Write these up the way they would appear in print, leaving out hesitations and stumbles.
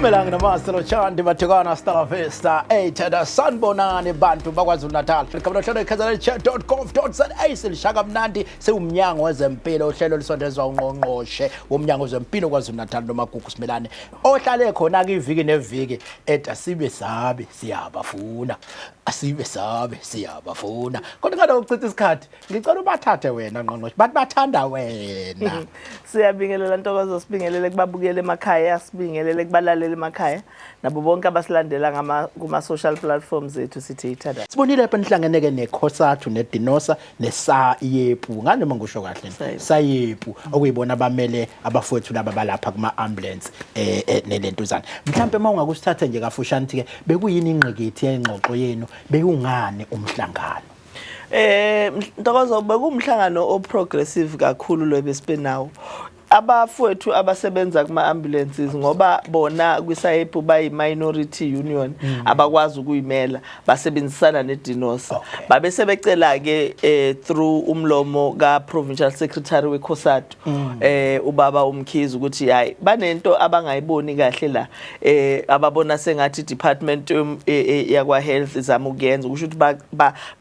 Dumelang namaselo chandi bathekana Stella Vista ethada sanibonani bantu bakwaZulu Natal likhabohlelo ikhazaletshe.gov.za silishaka mnandi sewumnyango wezempilo ohlelo lisondezwa ungqongqoshe womnyango wezempilo kwaZulu Natal nomagugu simelane ohlale khona kiviki neviki asibe sabe siyabafuna asibe sabe siyabafuna kodwa kada ukuchitha isikhathi ngicela ubathathe wena ngqongqoshe bathi bathanda wena siyabingelela Ntokozo sibingelele kubabukele emakhaya sibingelele kubalaleli emakhaya nabo bonke abasilandela kuma social platforms ethu sithi ithanda sibonile lapha nihlangeneke nekhosathu nedinosa nesayepu nganoma ngisho kahle sayepu okuyibona abamele abafowethu laba balapha kuma ambulance nelentuzana mhlambe mawungakusithatha nje kafushane ke bekuyini ingqikithi yengxoxo yenu bekungani umhlangano Ntokozo bekumhlangano oprogressive kakhulu lwebesipenawo abafowethu abasebenza kuma ambulances ngoba bona kwisayepu bayi minority union abakwazi ukuyimela basebenzisana neDinosa babe sebecela ke through umlomo ka provincial secretary wekhosatu ubaba uMkhize ukuthi hayi banento abangayiboni kahle la ababona sengathi department yakwa health izama ukuyenza kusho ukuthi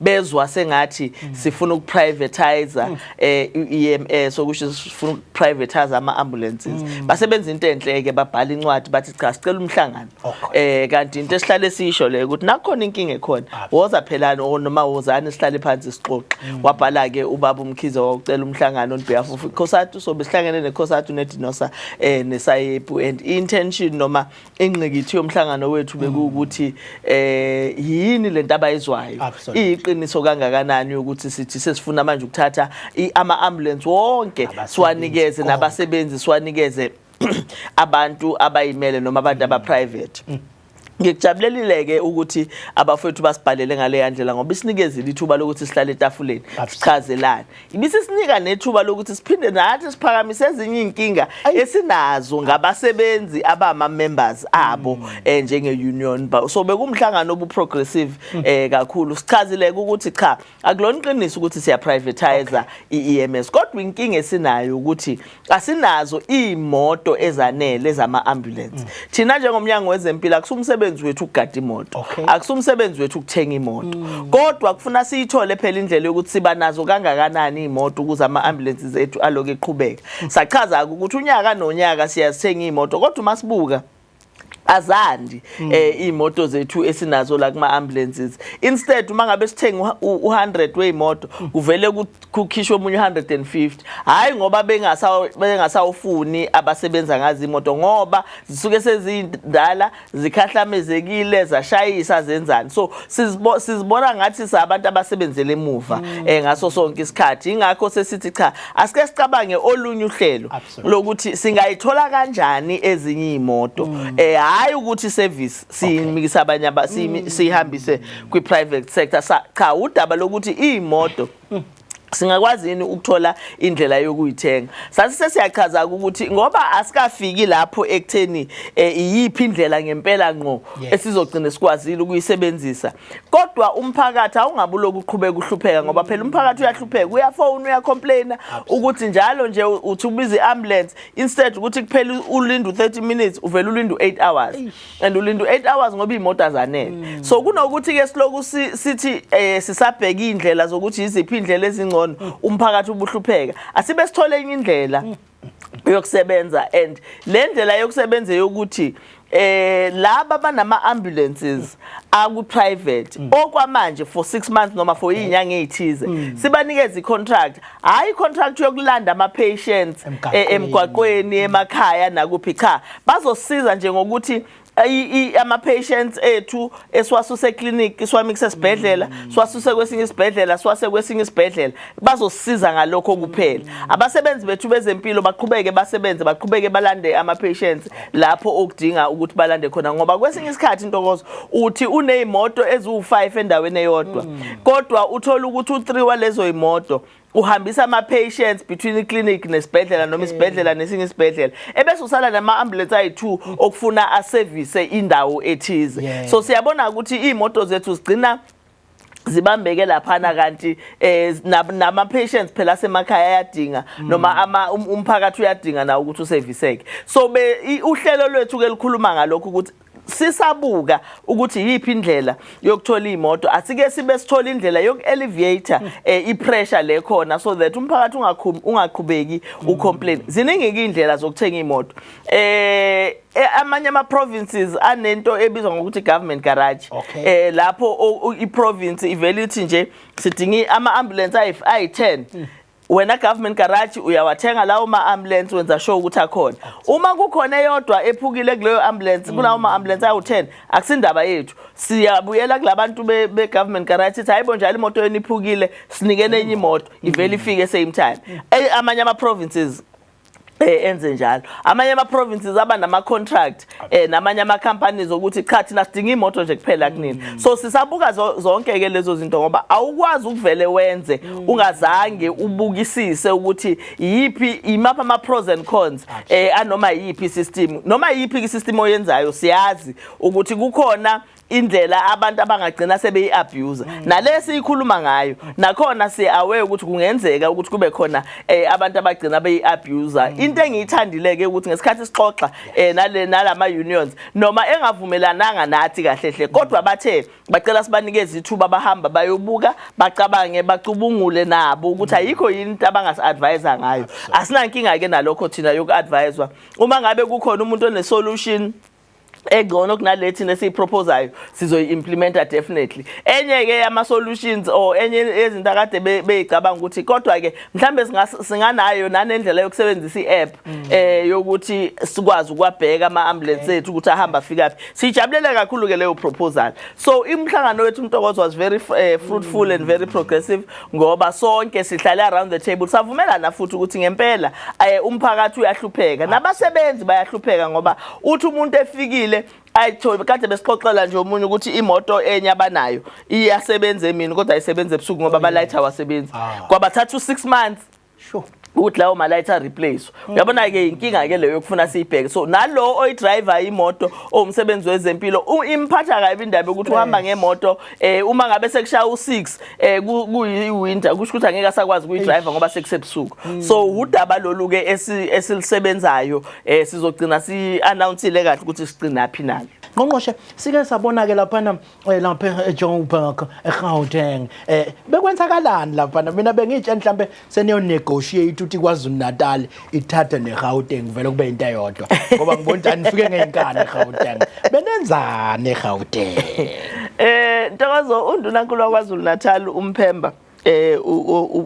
bezwa sengathi sifuna ukuprivatize EMS okusho sifuna ukuprivatize ama ambulances basebenza into enhle ke babhala incwadi bathi cha sicela umhlangano kanti into esihlale sisho le ukuthi nakhona inkinga ekhona woza phelana noma wozani sihlale phansi sixoxe wabhala ke ubaba uMkhize wacela umhlangano on behalf of ikhosatu so besihlangene nekhosatu neDinosa nesayepu and intention noma ingqikithi yomhlangano wethu bekuwukuthi yini lento abayizwayo iqiniso kangakanani ukuthi sithi sesifuna manje ukuthatha ama ambulance wonke siwanikeze nabasebenzi siwanikeze abantu abayimele noma abantu aba private ngikujabulelile ke ukuthi abafowethu basibhalele ngale yandlela ngoba isinikezile ithuba lokuthi sihlale etafuleni sichazelane ibisisinika nethuba lokuthi siphinde nathi siphakamise ezinye inkinga esinazo ngabasebenzi abama members abo njenge union so bekumhlangano obuprogressive kakhulu sichazile ukuthi cha akulona iqiniso ukuthi siya privatize iEMS kodwa inkinga esinayo ukuthi asinazo imoto ezanele zama ambulance thina njengomnyango wezempilo akusumsebenzi wethu ukugada imoto akusumsebenzi wethu ukuthenga imoto kodwa kufuna siyithole phela indlela yokuthi siba nazo kangakanani imoto ukuze ama ambulances ethu aloke eqhubeka sachaza ukuthi unyaka nonyaka siyazithenga imoto kodwa masibuka azandi imoto zethu esinazo la kuma ambulances instead uma ngabe sithenga u100 weimoto kuvele kukhishwe omunye 150 hayi ngoba bengasawufuni abasebenza ngazi imoto ngoba zisuke sezindala zikhahlamezekile zashayisa zenzani so sizibona ngathi sabantu abasebenzele emuva ngaso sonke isikhathi ingakho sesithi cha asike sicabange olunye uhlelo lokuthi singayithola kanjani ezinye imoto hayi ukuthi service simikisa abanye sihambise kwi private sector cha udaba lokuthi imoto singakwazi yini ukuthola indlela yokuyithenga sathi sesiyachaza ukuthi ngoba asikafiki lapho ekutheni iyiphi indlela ngempela ngqo esizogcina sikwazile ukuyisebenzisa kodwa umphakathi awungabuloku uqhubeka uhlupheka ngoba phela umphakathi uyahlupheka uyafona uyacomplaina ukuthi njalo nje uthi ubiza ambulance instead ukuthi kuphela ulinda 30 minutes uvela ulinda 8 hours and ulinda 8 hours ngoba imoto azanele so kunokuthi ke siloku sithi sisabheka indlela zokuthi iziphi indlela ezingcono umphakathi ubuhlupheka asibe sithole enye indlela yokusebenza and le ndlela yokusebenza yokuthi laba banama ambulances aku private okwamanje for 6 months noma for inyanga ezithize sibanikeza icontract hayi contract yokulanda ama patients emgwaqweni emakhaya nakuphi cha bazosiza nje ngokuthi ama patients ethu eswasuse clinic iswamikise isibhedlela swasuse kwesinye isibhedlela swase kwesinye isibhedlela bazosiza ngalokho kuphela abasebenzi bethu bezempilo baqhubeke basebenze baqhubeke balande ama patients lapho okudinga ukuthi balande khona ngoba kwesinye isikhathi Ntokozo uthi uneimoto ezu5 endaweni eyodwa kodwa uthola ukuthi u3 walezo imoto uhambisa ama patients between iclinic nesibhedlela noma isibhedlela nesinye isibhedlela ebese usala nama ambulance ayi2 okufuna a service indawo ethize so siyabona ukuthi imoto zethu zigcina zibambeke laphana kanti nama patients phela semakhaya ayadinga noma umphakathi uyadinga na ukuthi uservice. So uhlelo lwethu ke likhuluma ngalokho ukuthi sisabuka ukuthi yipi indlela yokuthola imoto asike sibe sithola indlela yokuelevator ipressure le khona so that umphakathi ungaqhubeki ucomplain. Ziningi indlela zokuthenga imoto. Amanye ama provinces anento ebizwa ngokuthi government garage. Lapho iprovince ivele ithi nje sidingi ama ambulance ayi10. Wena government garage uyawathenga lawo ma ambulance wenza sure ukuthi akhona. Uma kukhona eyodwa ephukile kuleyo ambulance kulawo ma ambulance awu10 akusindaba yethu. Siyabuyela kulabantu be government garage ithi hayibo njalo imoto yeni iphukile sinikene enye imoto ivele ifike same time. Amanye ama provinces enze njalo. Amanye ama provinces aba nama contract namanye ama companies ukuthi cha thina sidinga imoto nje kuphela kunini. So sisabuka zonke ke lezo zinto ngoba awukwazi ukuvele wenze ungazange ubukisise ukuthi yipi imapha ama pros and cons anoma yipi system noma yipi system oyenzayo siyazi ukuthi kukhona indlela abantu abangagcina sebeyi-abuse nalesi ikhuluma ngayo nakhona siaware ukuthi kungenzeka ukuthi kube khona abantu abagcina beyi-abuse. Into engiyithandileke ukuthi ngesikhathi sixoxa nalama unions noma engavumelananga nathi kahlehle kodwa bathe bacela sibanikeze ithuba bahamba bayobuka bacabange bacubungule nabo ukuthi ayikho yini into abangasi-advise ngayo. Asinankinga ke nalokho thina yoku-advisewa uma ngabe kukhona umuntu one-solution egcono kunalethi nesiyipropose sizoyimplementa definitely. Enye ke ama solutions or enye ezinto akade beyicabanga ukuthi kodwa ke mhlambe singanayo nanendlela yokusebenzisa i-app yokuthi sikwazi ukwabheka ama ambulance ethu ukuthi ahamba afika phi. Sijabulele kakhulu ke leyo proposal. So imhlangano wethu uMtokozo was very fruitful and very progressive ngoba sonke sihlale around the table savumelana futhi ukuthi ngempela umphakathi uyahlupheka nabasebenzi bayahlupheka ngoba uthi umuntu efikile ayithobe kade besixoxela nje umunye ukuthi imoto enye abanayo iyasebenza emini kodwa ayisebenza ebusuku ngoba abalayitha awasebenzi kwabathatha 6 months ukuthi lawo malayitha replace. Uyabona ke inkinga ke leyo yokufuna siyibheke. So nalo oyidriver imoto omsebenzi wezempilo imphatha kabi indaba ukuthi uhamba ngemoto uma ngabe sekushaya u6 kuyiwinter kusho ukuthi angeke asakwazi ukuyidriver ngoba sekusebusuku. So udaba lolu ke esilisebenzayo sizogcina si-announceile kahle ukuthi sigcina phi nalo. Ngqongqoshe sike sabona ke lapha eJoburg eGauteng bekwenzakalani lapha mina bengitshe mhlambe seniyo negotiate ukuthi kwaZulu Natal ithathe neGauteng vele kube into eyodwa ngoba ngibona ukuthi anifike ngeinkani eGauteng benenzani eGauteng. Ntokozo undunankulu wakwaZulu Natal umphemba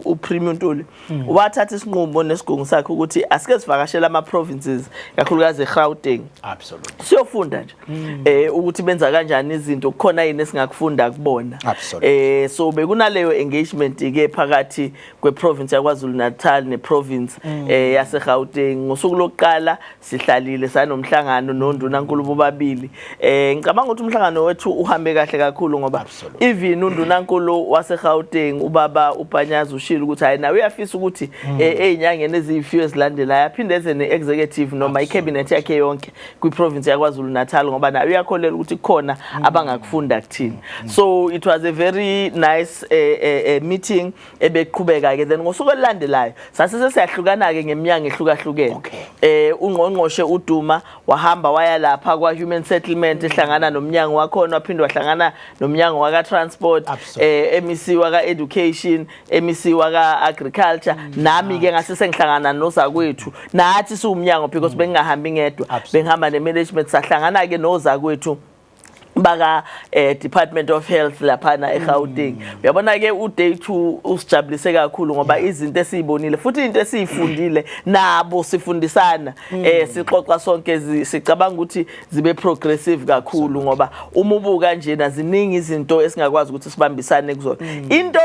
uPremium Ntuli wathatha isinqumo nesigungu sakhe ukuthi asike sivakashela ama provinces kakhulukazi eGauteng. Absolutely. Siyofunda nje ukuthi benza kanjani izinto kukhona yini esingakufunda kubona. So bekunaleyo engagement ke phakathi kweprovince yakwaZulu Natal neprovince yaseGauteng. Ngosuku lokuqala sihlalile sanomhlangano nondunankulu bobabili. Ngicabanga ukuthi umhlangano wethu uhambe kahle kakhulu ngoba even undunankulu waseGauteng baba uPanyaza ushilo ukuthi hayi nawe uyafisa ukuthi ezinyangeni eziyifiwe ezilandelayo aphinde eze ne-executive noma i-cabinet yakhe yonke kwi-province yakwaZulu Natal ngoba nawe uyakholela ukuthi kukhona abangakufunda kuthini. So it was a very nice meeting ebeqhubeka ke then ngosuku elilandelayo sasise siyahlukana ke ngeminyango ehlukahlukene. Ungqongqoshe uDuma wahamba waya lapha kwa human settlement ehlangana nomnyango wakhona waphinde wahlangana nomnyango waka transport MEC waka education MEC waka agriculture nami ke ngase sengihlangana nozakwethu nathi siwumnyango because bengingahambi ngedwa bengihamba nemanagement sahlangana ke nozakwethu baka Department of Health lapha na eGauteng. Uyabona ke uday 2 usijabulise kakhulu ngoba izinto esizibonile futhi into esizifundile nabo sifundisana sixoxa sonke sicabanga ukuthi zibe progressive kakhulu ngoba uma ubuka nje naziningi izinto esingakwazi ukuthi sibambisane kuzona. Into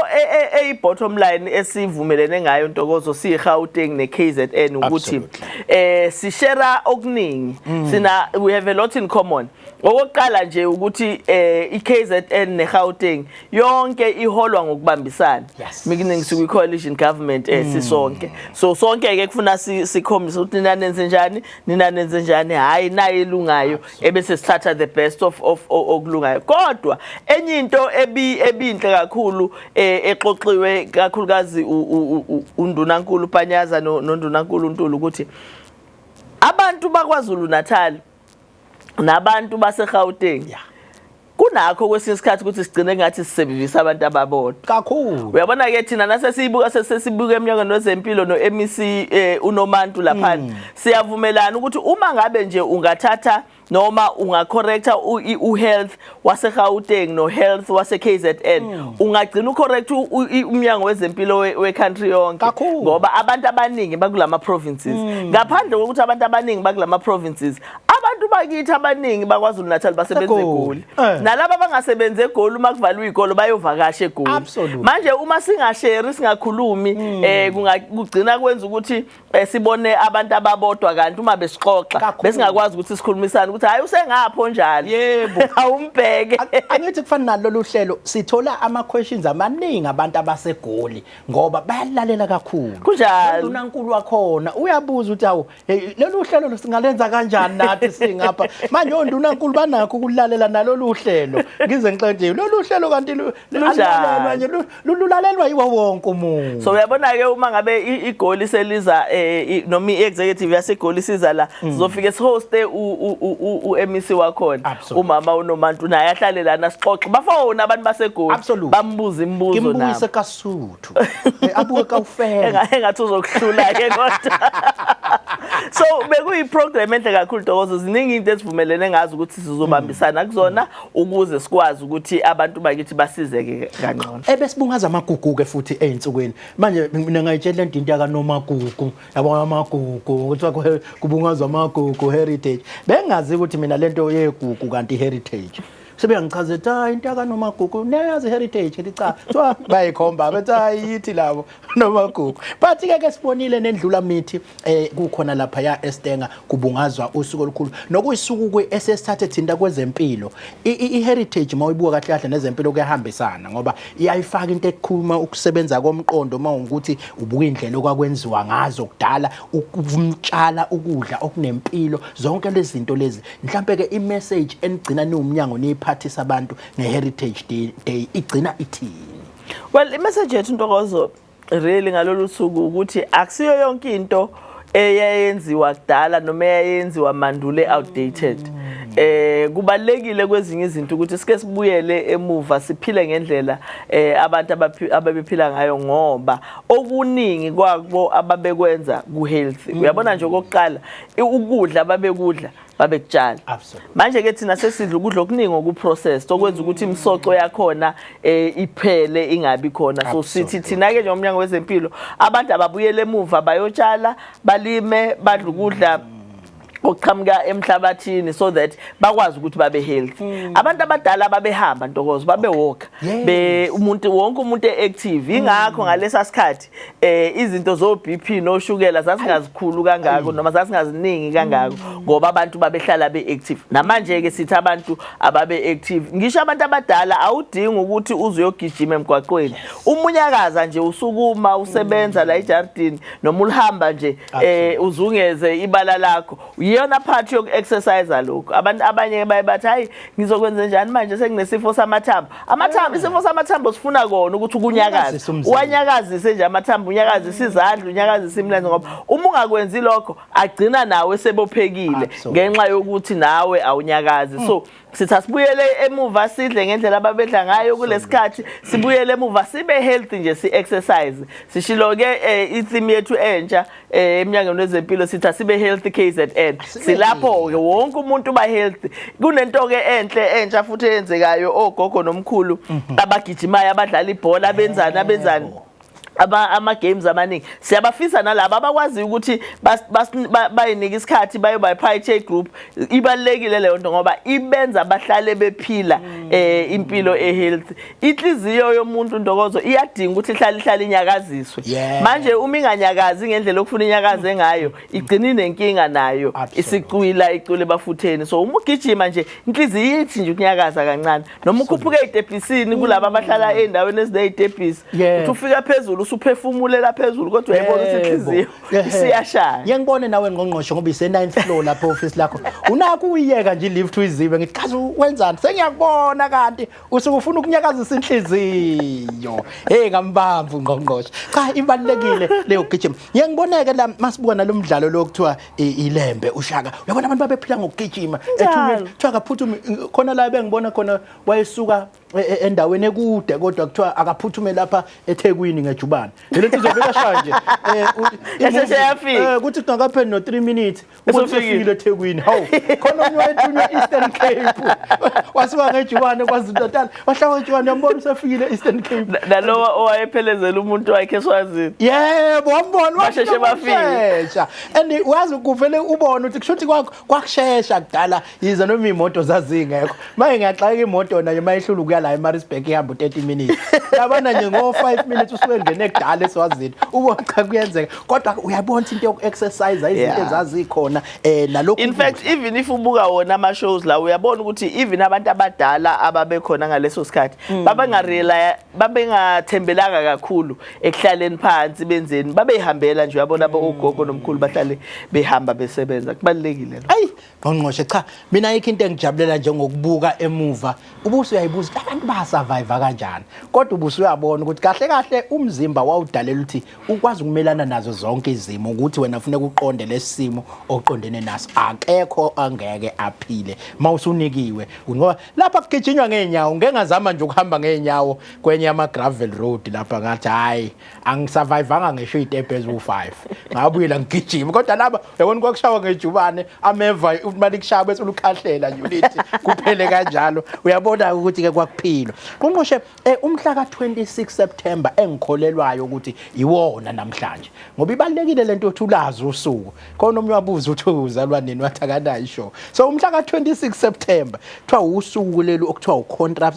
bottom line esivumelene ngayo Ntokozo siGauteng neKZN ukuthi si share okuningi sina we have a lot in common. Okokuqala nje ukuthi iKZN neGauteng yonke iholwa ngokubambisana meaning siku coalition government sisonke so sonke ke kufuna sikhombisa ukuthi nina nenze njani hayi naye ilungayo ebese sithatha the best of okulungayo kodwa enye into ebinhle kakhulu exoxiwe kakhulukazi uNdunankulu Panyaza noNdunankulu Ntuli ukuthi abantu bakwaZulu Natal nabantu baseGauteng kunakho kwesinye isikhathi ukuthi sigcine ngathi sisebenzisa abantu ababodwa kakhulu uyabona ke thina nasesibuka eminyakeni wezempilo noMEC uNomantu lapha siyavumelana ukuthi uma ngabe nje ungathatha noma ungacorrecta uhealth waseGauteng no health waseKZN ungagcina ucorrect umnyango wezempilo wecountry yonke ngoba abantu abaningi bakulama provinces ngaphandle kokuthi abantu abaningi bakulama provinces abantu bakithi abaningi bakwaZulu Natal basebenza eGoli nalabo abangasebenza eGoli uma kuvalwa izikolo bayovakasha eGoli manje uma singashare singakhulumi kugcina kwenza ukuthi sibone abantu ababodwa kanti uma besixoxa besingakwazi ukuthi sikhulumisane ukuthi hayi usengapho njalo yebo awumbheke angithi kufana nalolu hlelo sithola ama questions amaningi abantu abaseGoli ngoba bayalalela kakhulu kunjalo uNankulu wakhona uyabuza ukuthi awu lolu hlelo singalenza kanjani nathi singapha manje uNdunankulu banakho ukulalela nalolu hlelo ngize ngixoxe lolu hlelo kanti lulalelwa nje lulalelwa yiwo wonke umuntu so uyabona ke uma ngabe iGoli seliza noma iexecutive yaseGoli siza la sizofike sihoste uMEC wakhona umama uNomantu naye ahlale lana sixoxe bafona abantu baseGoli bambuza imibuzo nabo ngimbuyise kaSuthu abuke kaufela engathi uzokuhlula ke kodwa so bekuyiprogram enhle kakhulu Dokozo ziningi into esivumelene ngazi ukuthi sizobambisana kuzona ukuze sikwazi ukuthi abantu bakithi basizeke kangcono ebesibungaza amagugu ke futhi einsukwini manje mina ngayitshela into yakaNomagugu yabo amagugu ukuthi kubungazwa amagugu heritage bengazi ukuthi mina lento yegugu kanti heritage sebengichazela hayi into yakaNomagugu neyazi heritage licha kuthiwa bayikhomba bethi hayi yithi labo Nomagugu but ke sibonile nendlula mithi kukhona lapha ya Estenga kubungazwa usuku olukhulu nokuyisuku esesithathe thinta kwezempilo iheritage mayibuka kahle kahle nezempilo kuyahambisana ngoba iyayifaka into ekhuluma ukusebenza komqondo mawungukuthi ubuka indlela okwakwenziwa ngazo kudala ukumtshala ukudla okunempilo zonke lezi zinto lezi mhlambe ke imessage enigcina niumnyango niphathisa abantu neheritage day igcina ithini well imessage yethu Ntokozo really ngalolu suku ukuthi akusiyo yonke into eyayenziwa kudala noma eyayenziwa mandule outdated kubalekile kwezinye izinto ukuthi sike sibuyele emuva siphile ngendlela abantu ababephila ngayo ngoba okuningi kwabo ababekwenza ku health uyabona nje okokuqala ukudla babekudla babekutshala manje ke thina sesidla ukudla okuningi okuprocessed okwenza ukuthi imisoco yakhona iphele ingabi khona so sithi thina ke nje umnyango wezempilo abantu ababuyele emuva bayotshala balime badla ukudla okuqhamuka emhlabathini so that bakwazi ukuthi babe healthy abantu abadala babehamba Ntokozo babewalk wonke umuntu active ingakho ngalesa sikhathi izinto zo BP no shukela zasingazikhulu kangako noma zasingaziningi kangako ngoba abantu babehlala beactive namanje ke sithi abantu ababe active ngisho abantu abadala awudingi ukuthi uze uyogijima emgwaqweni umunyakaza nje usukuma usebenza la eJardini noma ulihamba nje uzungeze ibala lakho iyona part yoku exercise lokho abantu abanye bayabathi hayi ngizokwenza njani manje senginesifo samathambo isifo samathambo sifuna kona ukuthi ukunyakaza uwanyakazise nje amathambo unyakazise izandla unyakazise imlenze ngoba uma ungakwenzi lokho agcina nawe sebophekile ngenxa yokuthi nawe awunyakazi so sithi asibuyele emuva sidle ngendlela ababedla ngayo kulesikhathi sibuyele emuva sibe healthy nje si exercise sishilo ke itheme yethu entsha eminyangweni wezempilo sithi asibe healthy KZN silapho wonke umuntu ba healthy kunento ke enhle entsha futhi eyenzekayo ogogo nomkhulu abagijimayo abadlala ibhola abenzani ama games amaningi siyabafisa nalabo abakwazi ukuthi bayinika isikhathi bayoba party group ibalekile leyo nto ngoba ibenza bahlale bephila impilo health inhliziyo yomuntu Ntokozo iyadinga ukuthi ihlale inyakaziswe manje uma inganyakazi ngendlela okufuna inyakaze ngayo igcina inenkinga nayo icule bafutheni so uma ugijima nje inhliziyo ithi nje ukunyakaza kancane noma ukhuphuke ezitebhisini kulabo abahlala endaweni ezinezitebhisi uthi ufika phezulu usuphefumulela phezulu kodwa uyayibona ukuthi inhliziyo isiyashaya ngiyangibone nawe ngqongqosho ngoba ise9th floor lapho office lakho unaka uyiyeka nje lift uyizibe ngithi kaze wenzani sengiyakubona kanti usuke ufuna ukunyakazisa inhliziyo ngambamvu ngqongqosho cha ibalekile leyo gijima ngiyangiboneke la masibuka nalomdlalo lo kuthiwa ilembe ushaka uyabona abantu babephila ngokugijima kuthiwa kaphuthume khona la bengibona khona wayesuka endaweni ekude kodwa kuthiwa akaphuthume lapha eThekwini ngejubane lento izobeka shanje yafika kuthi kungakapheli no 3 minutes usufikile eThekwini hawu khona omnye wayethunywa Eastern Cape wasuka ngejubane kwaZulu-Natal wahlala ngejubane yambona usefikile Eastern Cape nalowa owayephelezela umuntu wakhe eSwazini yebo wambona washeshe bafika and wazi kuvele ubone ukuthi kushuthi kwakushesha kudala yize noma imoto zazingekho manje ngiyaxaka imoto nayo mayihlula la eMaritzburg ihamba 30 minutes yabona nje ngo 5 minutes usuke ngene kudala eSwazini ubona cha kuyenzeka kodwa uyabona into yoku-exercise izinto ezazikhona nalokho in fact even if ubuka wona ama shows la uyabona ukuthi even abantu abadala ababekhona ngaleso sikhathi babengathembelanga kakhulu ekuhlaleni phansi benzeni babehambela nje uyabona ogogo nomkhulu bahlale behamba besebenza kubalekile lo ngqongqoshe cha mina ayikho into engijabulela nje ngokubuka emuva ubuso uyayibuza abantu basurvive kanjani kodwa ubuso uyabona ukuthi kahle umzimba wawudalela ukuthi ukwazi ukumelana nazo zonke izimo ukuthi wena ufuna ukuqonde lesimo oqondene naso akekho angeke aphile mawusunikiwe ngoba lapha kugijinywa ngeenyawo ngengazama nje ukuhamba ngeenyawo kwenye ama gravel road lapha ngathi hayi angisurvivanga ngisho izitep ezu5 ngabuyela ngigijima kodwa laba yabona kwakushawa ngejubane ameva mali kushaya bese ulukhahlela nje ulithi kuphele kanjalo uyabona ukuthi ke kwakuphilwa ngqongqoshe umhla ka26 September engikholelwayo ukuthi iwona namhlanje ngoba ibalekile lento othi ulazi usuku khona omnye wabuza uthi uzalwa nini wathi akanayisho so umhla ka26 September kuthiwa usuku leli okuthiwa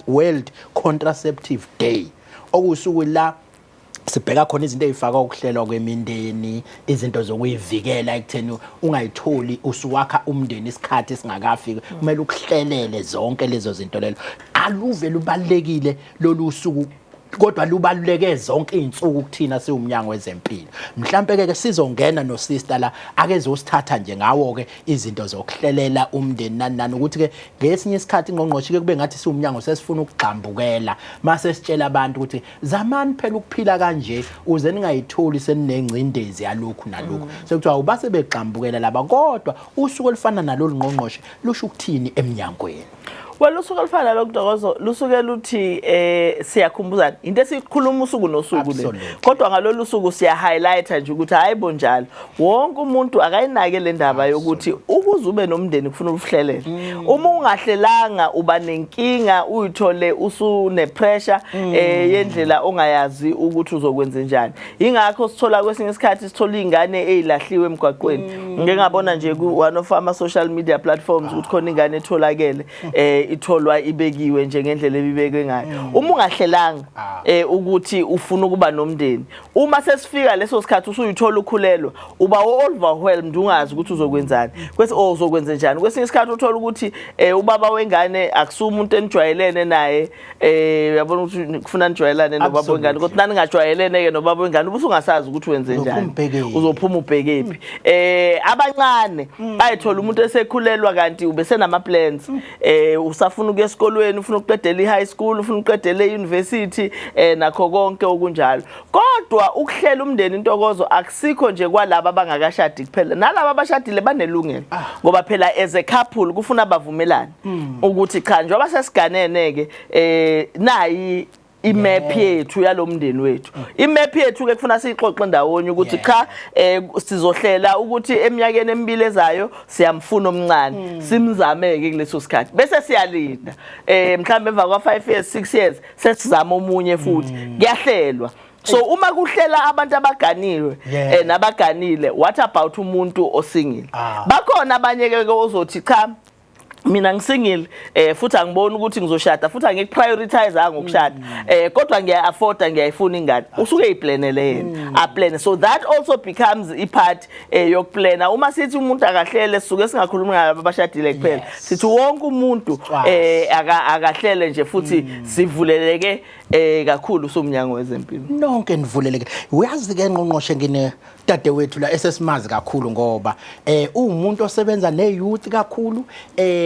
World Contraceptive Day okusuku la sibheka khona izinto ezifaka ukuhlelwa kwemindeni izinto zokuyivikela ekutheni ungayitholi usuwakha umndeni isikhathi singakafiki kumele ukuhlelele zonke lezo zinto lelo aluve lubalekile lolu suku kodwa lubaluleke zonke izinsuku kuthina siwumnyango wezempilo mhlambe ke sizongena no sister la akezosithatha nje ngawo ke izinto zokuhlelela umndeni nani ukuthi ke ngesinye isikhathi ingqongqoshe ke kube ngathi siwumnyango sesifuna ukugxambukela mase sitshela abantu ukuthi zamani phela ukuphila kanje uze ningayitholi seningcindezi yalokhu nalokhu sekuthiwa ubase begxambukela laba kodwa usuku olufana nalolu ngqongqoshe lusho ukuthini eminyangweni Walusuke lufana lokho Ntokozo lusuke luthi siyakhumbuzana into esikhuluma usuku nosuku le kodwa ngalolu suku siya highlighter nje ukuthi hayibo njalo wonke umuntu akayinake le ndaba yokuthi ukuze ube nomndeni kufuna uhlelele uma ungahlelanga uba nenkinga uyithole usune pressure yendlela ongayazi ukuthi uzokwenza njani ingakho sithola kwesinye isikhathi sithola ingane ezilahliwe emgwaqweni ngeke ngabona nje ku one of ama social media platforms ukuthi khona ingane etholakele itholwa ibekiwe nje ngendlela ebibekwe ngayo uma ungahlelanga ukuthi ufuna ukuba nomndeni uma sesifika leso sikhathi usuyithola ukhulelwa uba overwhelmed ungazi ukuthi uzokwenzani kwese uzokwenza njani kwesinye isikhathi uthola ukuthi ubaba wengane akusuma umuntu enijwayelene naye uyabona ukuthi kufuna nijwayelane nobaba wengane kodwa nani ngajwayelene ke nobaba wengane ubusungasazi ukuthi wenze njani uzophuma ubhekephi abancane bayithola umuntu esekhulelwa kanti ubesenama plans usafuna ukuya esikolweni ufuna ukuqedela ihigh school ufuna ukuqedela euniversity nakho konke okunjalo kodwa ukuhlela umndeni Ntokozo akusikho nje kwalabo abangakashadi kuphela nalabo abashadile banelungelo ngoba phela as a couple kufuna bavumelane ukuthi cha njengoba sesiganene ke nayi imap yethu yalomndeni wethu imap yethu ke kufuna siyixoxe ndawonye ukuthi cha sizohlela ukuthi eminyakeni emibili ezayo siyamfuna omncane simzameke kuleso sikhathi bese siyalinda mhlambe emva kwa 5 years 6 years sesizama omunye futhi kuyahlelwa So uma kuhlela abantu abaganiwe Yeah. nabaganile, what about umuntu osingile? Bakhona abanye ke ozothi cha mina ngisingile futhi angiboni ukuthi ngizoshada futhi angikuprioritize ngokushada kodwa ngiya-afforda ngiyayifuna ingane usuke eyiplanele yena aplane. So that also becomes ipart yokuplana. Uma sithi umuntu akahlele sisuke singakhulumi ngabo abashadile kuphela, sithi wonke umuntu akahlele nje futhi sivuleleke kakhulu somnyango wezempilo. Nonke nivuleleke. Uyazi ke ngqongqoshe ngine dadewethu la esesimazi kakhulu ngoba umuntu osebenza ne-youth kakhulu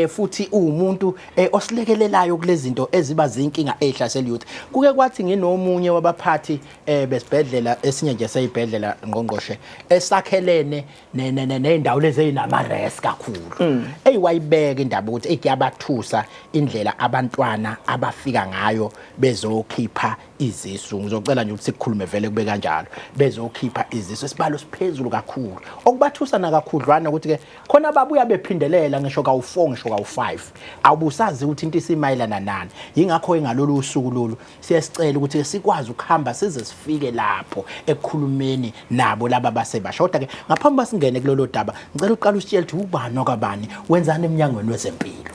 futhi umuntu osilekelelayo kulezinto eziba zinkinga ehlasela youth. Kuke kwathi nginomunye wabaphathi besibhedlela esinye nje seyibhedlela ngqongqoshe esakhelene nendawo lezi ezinamarest kakhulu. Wayibeka indaba ukuthi eyabathusa indlela abantwana abafika ngayo bezokhipha izisu. Ngizocela nje ukuthi sikhulume vele kube kanjalo. Bezokhipha izisu esibalo siphezulu kakhulu. Okubathusana kakhudlwana ukuthi ke khona babuya bephindelela ngisho ka4 ngisho ka5. Awubusazi ukuthi into isimayelana nani. Yingakho engalolu usuku lolu siyasicela ukuthi sikwazi ukuhamba size sifike lapho ekukhulumeni nabo laba basebasha. Kodwa ke ngaphambi basingene kulolo daba ngicela uqala usitshele ukuthi ubani okabani wenzani eminyangweni wezempilo.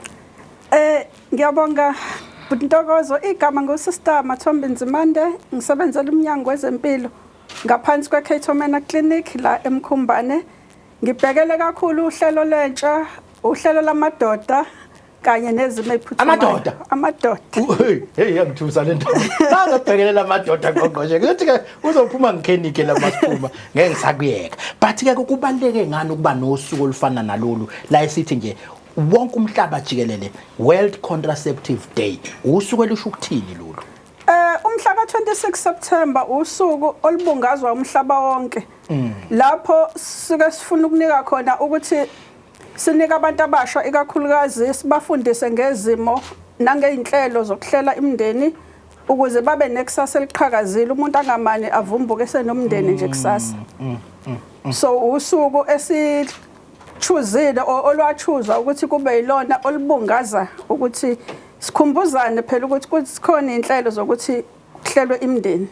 Ngiyabonga Ntokozo, igama nguSister Mathombe Nzimande, ngisebenzela umnyango wezempilo ngaphansi kweKhethomena Clinic la eMkhumbane. Ngibhekele kakhulu uhlelo lentsha, uhlelo lamadoda kanye nezimo eziphuthumayo. Amadoda. Hey yangithusa lento. Bangabhekelela amadoda ngqongqoshe. Ngithi ke uzophuma ngikhenike la masiphuma ngeke ngisakuyeka. But ke kubaleke ngani ukuba nosuku olufana nalolu la esithi nje wonke umhlaba jikelele World Contraceptive Day. Usuku elisho ukuthini lolu? Umhlaba 26 September usuku olubungazwa umhlaba wonke. Lapho sike sifuna ukunika khona ukuthi sinika abantu abasha ikakhulukazi sibafundise ngezimo nangeinhlelo zokuhlela imndeni ukuze babe nekusasa eliqhakazile, umuntu angamani avumbuke senomndeni nje kusasa. So usuku chuzile olwachuza ukuthi kube yilona olubungaza ukuthi sikhumbuzane phela ukuthi kukhona inhlelo zokuthi kuhlelwe imndeni.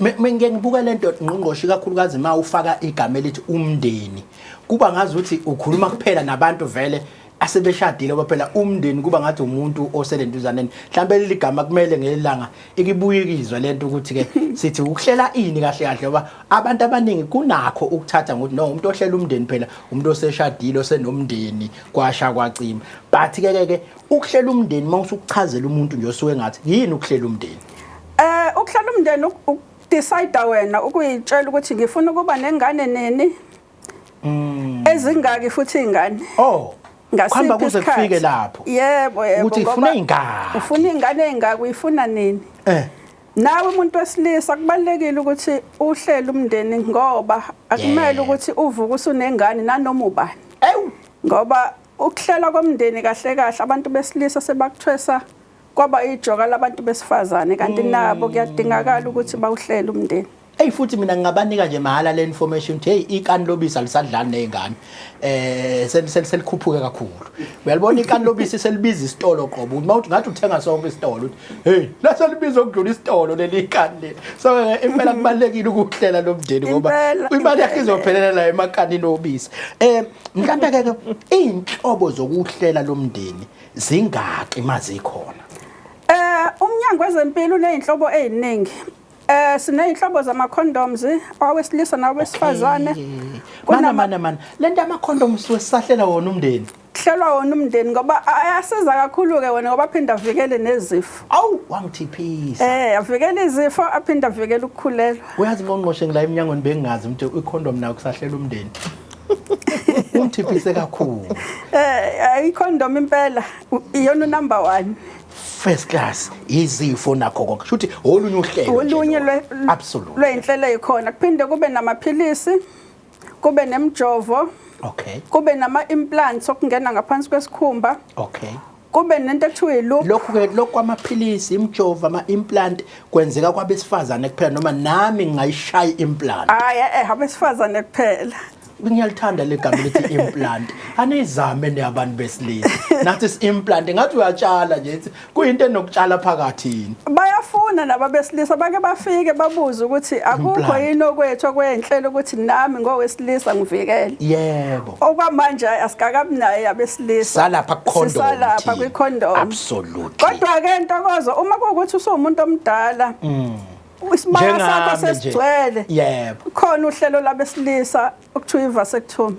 Ngeke ngibuka lento ngqongqoshe kakhulukazi uma ufaka igama elithi umndeni kuba ngazi ukuthi ukhuluma kuphela nabantu vele asebeshadile baphela. Umndeni kuba ngathi umuntu oselentuzaneni mhlambe leligama kumele ngelanga ikibuyikizwa lento ukuthi ke sithi ukuhlela ini kahle kahle ngoba abantu abaningi kunakho ukuthatha ngokuthi no umuntu ohlela umndeni phela umuntu oseshadile osenomndeni kwasha kwacima. But ke ukuhlela umndeni mawusukuchazela umuntu nje osuke ngathi yini ukuhlela umndeni? Ukuhlela umndeni ukudecide wena ukuyitshela ukuthi ngifuna ukuba nengane nini ezingaki futhi ingane. Khamba kuze kufike lapho. Yebo ukuthi ufuna ingane. Ufuna ingane engaki uyifuna nini? Nawe umuntu wesilisa kubalekile ukuthi uhlele umndeni ngoba akumele ukuthi uvuke usunengane nanoma ubani. Ngoba ukuhlela komndeni kahle kahle abantu besilisa sebakuthwesa kwaba ijoka labantu besifazane kanti nabo kuyadingakala ukuthi bawuhlele umndeni. Futhi mina ngingabanika nje mahala le information ukuthi hey ikani lobisi alisadlani nezingane selikhuphuke kakhulu. Uyalibona ikani lobisi selibiza isitolo qobo uma uthi ngathi uthenga sonke isitolo uthi hey la selibiza ukudlula isitolo leli ikani le. So impela kubalekile ukuhlela lomndeni ngoba imali yakhe izophelela la emakanini obisi. Mhlawumbe ke inhlobo zokuhlela lomndeni zingaki mazikhona? Umnyango wezempilo uneyinhlobo eziningi. Sineyinhlobo zama-condoms awesilisa nawesifazane. Mana lento ama-condoms wesahlela wona umndeni. Kuhlelwa wona umndeni ngoba ayasiza kakhulu ke wona ngoba aphinda avikele nezifo. Wangithiphisa. Avikele izifo aphinda avikele ukukhulelwa. Uyazi ngqongqoshe ngila eminyangweni bengingazi ukuthi i-condom nayo kusahlela umndeni. Ungithiphise kakhulu. I-condom impela iyona number 1. First class izifo nakho konke futhi olunye uhlelo olunye absolutely lwenhlelo ezikhona kuphinde kube namaphilisi kube nemjovo kube nama implants okungena ngaphansi kwesikhumba kube nento ekuthiwa iloop lokho kwamaphilisi imjovo ama implant kwenzeka kwabesifazane kuphela noma nami ngingayishaya implant abesifazane kuphela ngiyalithanda legama lithi implant anizame neyabantu besilisa nathi implant ngathi uyatshala nje kuyinto enokutshala phakathini bayafuna nababesilisa bake bafike babuza ukuthi akukho yini okwethu okwenhlelo ukuthi nami ngowesilisa ngivikele yebo okwamanje asikakabi naye abesilisa salapha kukhondom salapha kwicondom absolutely kodwa ke Ntokozo uma kuwukuthi usumuntu omdala isibaya sakho sesigcwele yebo khona uhlelo labesilisa okuthiwa i-vasectomy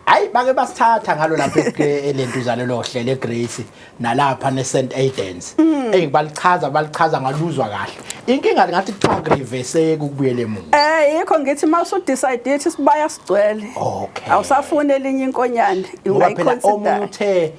hayi bake basithatha ngalo lapha elentuzane lohlelo eGrace nalapha neSt Aidan's balichaza ngaluzwa kahle inkinga ngathi kuthiwa reverse ukubuyele emuva yikho ngithi mawusu decide ukuthi sibaya sigcwele okay awusafuna elinye inkonyane omunye uthe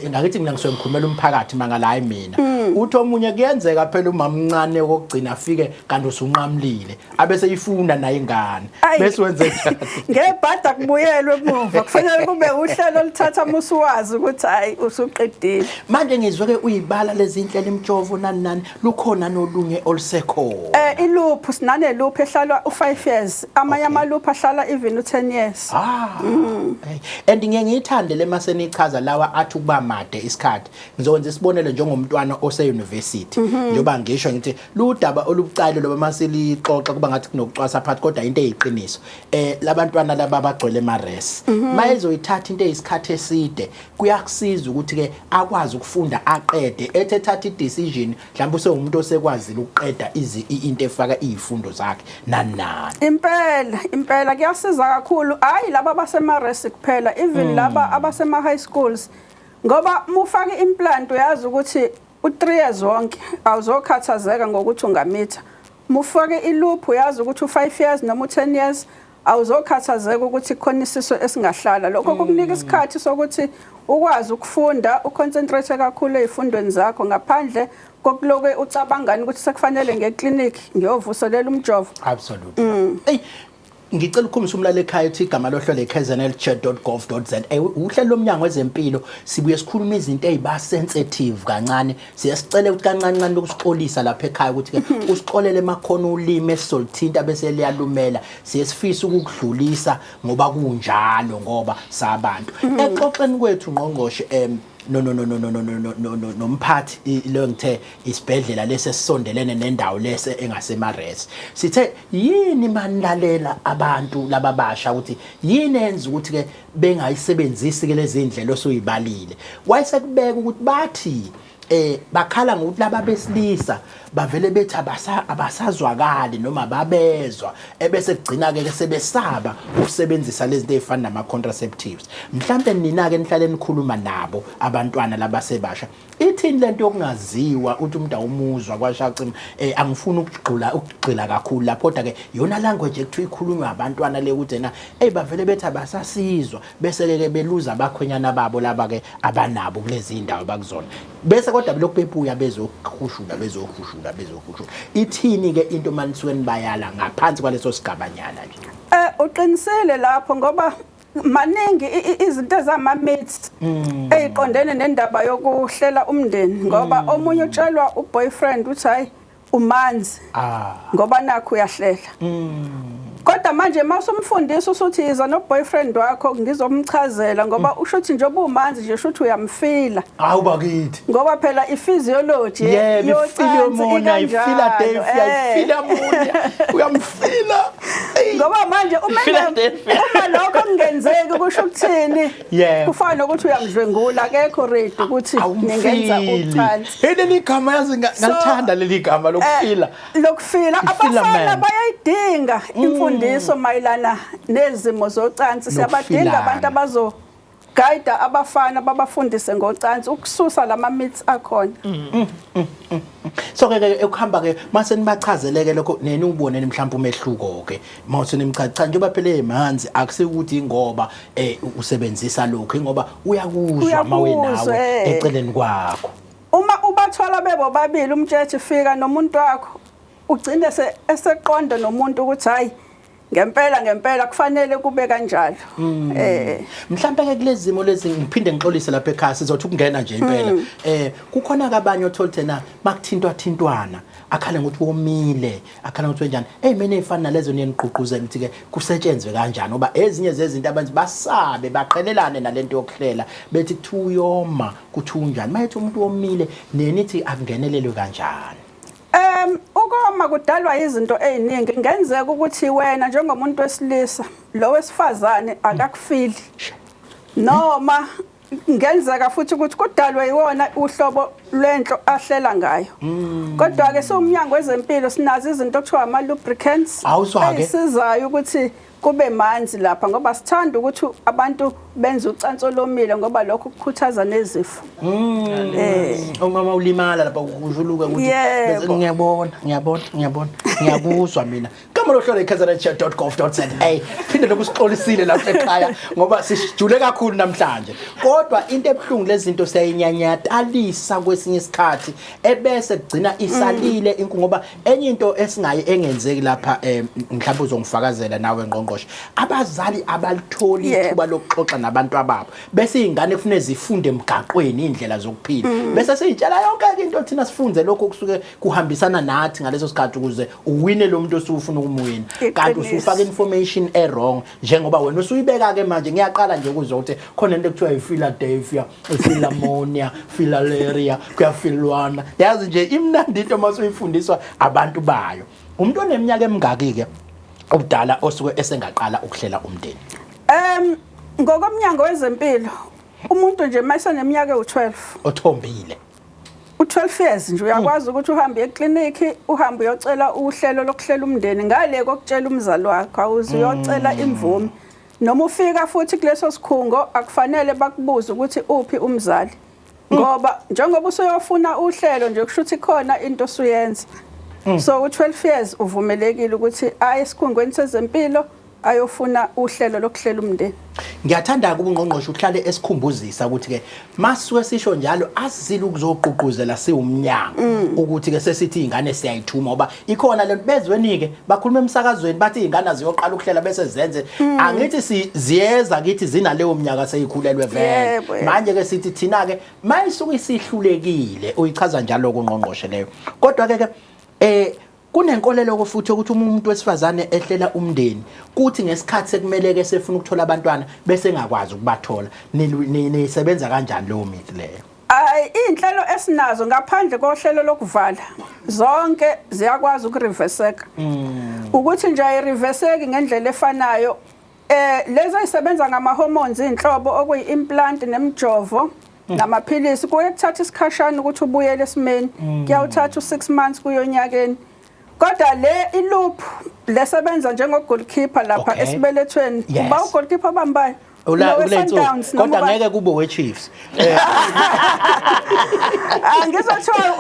ngakithi mina ngisoyikhulumela umphakathi mangala hayi mina uthi omunye kuyenzeka phela umama mncane okugcina afike kanti usunqamlile abese ifuna naye ingane bese wenze njani ngebhada kubuyelwe emuva kufanele kube uhlelo oluthatha musuwazi ukuthi hayi usuqedile manje ngizwe ke uyibala lezi inhlelo imjovo nani lukhona nolunye olusekho iloop sinane loop ehlala u5 years amanye ama-loop ahlala even u10 years and ngiyithande le masenichaza lawa athi kuba made isikhathi ngizokwenza isibonelo njengomntwana ose university njoba ngisho ngithi ludaba olubucalo loba masilixoxa kuba ngathi kunokucwasa phakathi kodwa into eyiqiniso labantwana laba bagcwele emares mayezoyithatha into eyisikhathi eside kuyakusiza ukuthi ke akwazi ukufunda aqede ethethatha idecision mhlawumbe usewumuntu osekwazile ukuqeda into efaka izifundo zakhe nani impela kuyasiza kakhulu hayi laba basemares kuphela even laba abasema high schools ngoba mufaka implant uyazi ukuthi u3 years wonke awuzokhathazeka ngokuthi ungamitha mufake iloop uyazi ukuthi u5 years noma u10 years awuzokhathazeka ukuthi khona isiso esingahlala lokho kukunika isikhathi sokuthi ukwazi ukufunda uconcentrate kakhulu ezifundweni zakho ngaphandle kokuloke ucabangani ukuthi sekufanele ngeclinic ngiyovuselela umjovo absolutely ngicela ukukhombisa umlalo ekhaya uthi igama lohlelo kznlchat.gov.za uhlelo lomnyango wezempilo sibuye sikhuluma izinto ezibasensitive kancane siyasicela ukuthi kancane lokusixolisa lapha ekhaya ukuthi ke usixolele emakhono ulimi esisolithinta bese liyalumela siyesifisa ukukudlulisa ngoba kunjalo ngoba sabantu exoxeni kwethu ngqongqoshe nomphathi lo ngithe isibhedlela lesesondelene nendawo lese engasemares sithe yini manilalela abantu lababasha ukuthi yini enza ukuthi ke bengayisebenzisi ke lezi indlela osoyibalile wayesekubeka ukuthi bathi bakhala ngokuthi laba besilisa bavele bethi abasazwakali noma babezwa ebese kugcina ke sebesaba ukusebenzisa lezi zinto ezifana nama contraceptives mhlambe nina ke nihlale nikhuluma nabo abantwana labasebasha ithini lento yokungaziwa uthi umuntu awumuzwa kwashaqima angifuni ukugxila kakhulu lapho kodwa ke yona language ekuthiwa ikhulunywa abantwana le ukuthi na bavele bethi abasasizwa bese ke beluza abakhwenyana babo laba ke abanabo kulezi indawo bakuzona bese kodwa lokhu bebuya bezokhushula ithini ke into manisweni bayala ngaphansi kwaleso sigabanyana nje uqinisele lapho ngoba maningi izinto ezama-myths eziqondene nendaba yokuhlela umndeni ngoba omunye utshelwa uboyfriend uthi hayi umanzi ngoba nakho uyahlela kodwa manje mawusumfundisa usuthi iza noboyfriend wakho ngizomchazela ngoba usho ukuthi njengoba umanzi nje usho yamfila awubakithi ngoba phela iphysiology yomona ifila ayifila moya uyamfila ngoba manje uma lokho kungenzeki kusho ukuthini kufana nokuthi uyamdlwengula akekho ready ukuthi ningenza ucansi leli gama yazi ngithanda leli gama lokufila abafana bayayidinga imfundiso mayelana nezimo zocansi siyabadinga abantu abazogayida abafana babafundise ngocansi ukususa lama-myths akhona so ke ukuhamba ke mase nibachazeleke lokho nene ubone mhlawumbe umehluko ke mawuse nimchacha njengoba phela emanzi akusekuthi ngoba usebenzisa lokho ngoba uyakuzwa mawenawo eceleni kwakho uma ubathola bebo babili umtshetshe fika nomuntu wakho ugcine eseqonda nomuntu ukuthi hayi ngempela kufanele kube kanjalo. Mhlawumbe ke kulezi zimo lezi ngiphinde ngixolise lapha ekhaya sizothi ukungena nje impela. Kukhona kabanye otholthe na makuthintwa akhala ngokuthi womile, akhala ngokuthi wenjani. Mina efana nalezo niyengqugquzela ukuthi ke kusetshenzwe kanjani ngoba ezinye zezinto abantu basabe baqhelelane nalento yokuhlela bethi kuthiwa kuthi unjani. Mayethi umuntu womile nenithi akungenelelwe kanjani. Ukoma kudalwa izinto eziningi ngenzeka ukuthi wena njengomuntu wesilisa lo wesifazane akakufili noma ngenzeka futhi ukuthi kudalwe iwona uhlobo lwento ahlela ngayo. Kodwa ke siwumnyango wezempilo sinazo izinto okuthiwa ama lubricants ezisizayo ukuthi kube manzi lapha ngoba sithanda ukuthi abantu benze ucansi olomile ngoba lokho kukhuthaza nezifo. Umama ulimala lapha kujuluka ukuthi ngiyabona ngiyakuzwa mina. Kama lo hlola ikhazaletchat.gov.za phinde lokusixolisile lapha ekhaya ngoba sijule kakhulu namhlanje. Kodwa into ebhlungu lezi zinto siyayinyanyadalisa kwesinye isikhathi ebese kugcina isalile ngoba enye into esingayi engenzeki lapha mhlawumbe uzongifakazela nawe ngqongqoshe. Abazali abalitholi ithuba lokuxoxa nabantu ababo bese izingane kufanele zifunde emgaqweni indlela zokuphila bese seyitshela yonke into thina sifunze lokho kusuke kuhambisana nathi ngaleso sikhathi ukuze uwine lo muntu osufuna ukumwina kanti usufaka information wrong njengoba wena usuyibeka ke manje ngiyaqala nje ukuzwa ukuthi khona into ekuthiwa iPhiladelphia, iPhilamonia, Philaleria, kuyaphilwana yazi nje imnandi into masuyifundiswa abantu bayo. Umuntu oneminyaka emingaki ke obudala osuke esengaqala ukuhlela umndeni? Ngokomnyango wezempilo umuntu nje mayiseneminyaka u12 othombile u12 years nje uyakwazi ukuthi uhambe ekliniki uhambe uyocela uhlelo lokuhlela umndeni ngale kokutshela umzali wakho awuze uyocela imvume noma ufika futhi kuleso sikhungo akufanele bakubuze ukuthi uphi umzali ngoba njengoba usuyofuna uhlelo nje kushuthi khona into osuyenza. So u12 years uvumelekile ukuthi aye esikhungweni sezempilo ayofuna uhlelo lokuhlela umndeni. Ngiyathanda ukungqongqosha uhlale esikhumbuzisa ukuthi ke masuke sisho njalo asizile ukuzoqhuquzela siwumnyango ukuthi ke sesithi izingane siyayithuma ngoba ikhona lento bezwenike bakhuluma emsakazweni bathi izingane ziyoqala ukuhlela bese zenze angithi ziyeza kithi zina leyo mnyaka seyikhulelwe vele manje ke sithi thina ke mayisuke isihlulekile uyichaza njalo kungqongqoshe leyo kodwa ke kunenkolelo futhi ukuthi umuntu wesifazane ehlela umndeni kuthi ngesikhathi sekumele ke sefuna ukuthola abantwana bese engakwazi ukubathola nisebenza kanjani leyo mithi leyo? Inhlelo esinazo ngaphandle kohlelo lokuvala zonke ziyakwazi ukureverseka ukuthi nje ayireverseki ngendlela efanayo. Lezo isebenza ngama hormones inhlobo okuyi implant nemjovo namaphilisi kuye kuthatha isikhashana ukuthi ubuyele esimeni kuyawuthatha u6 months kuyonyakeni. Kodwa le iloop lesebenza njengo goalkeeper lapha esibelethweni kuba ugoalkeeper bambayo kodwa ngeke kube weChiefs. Ngizothola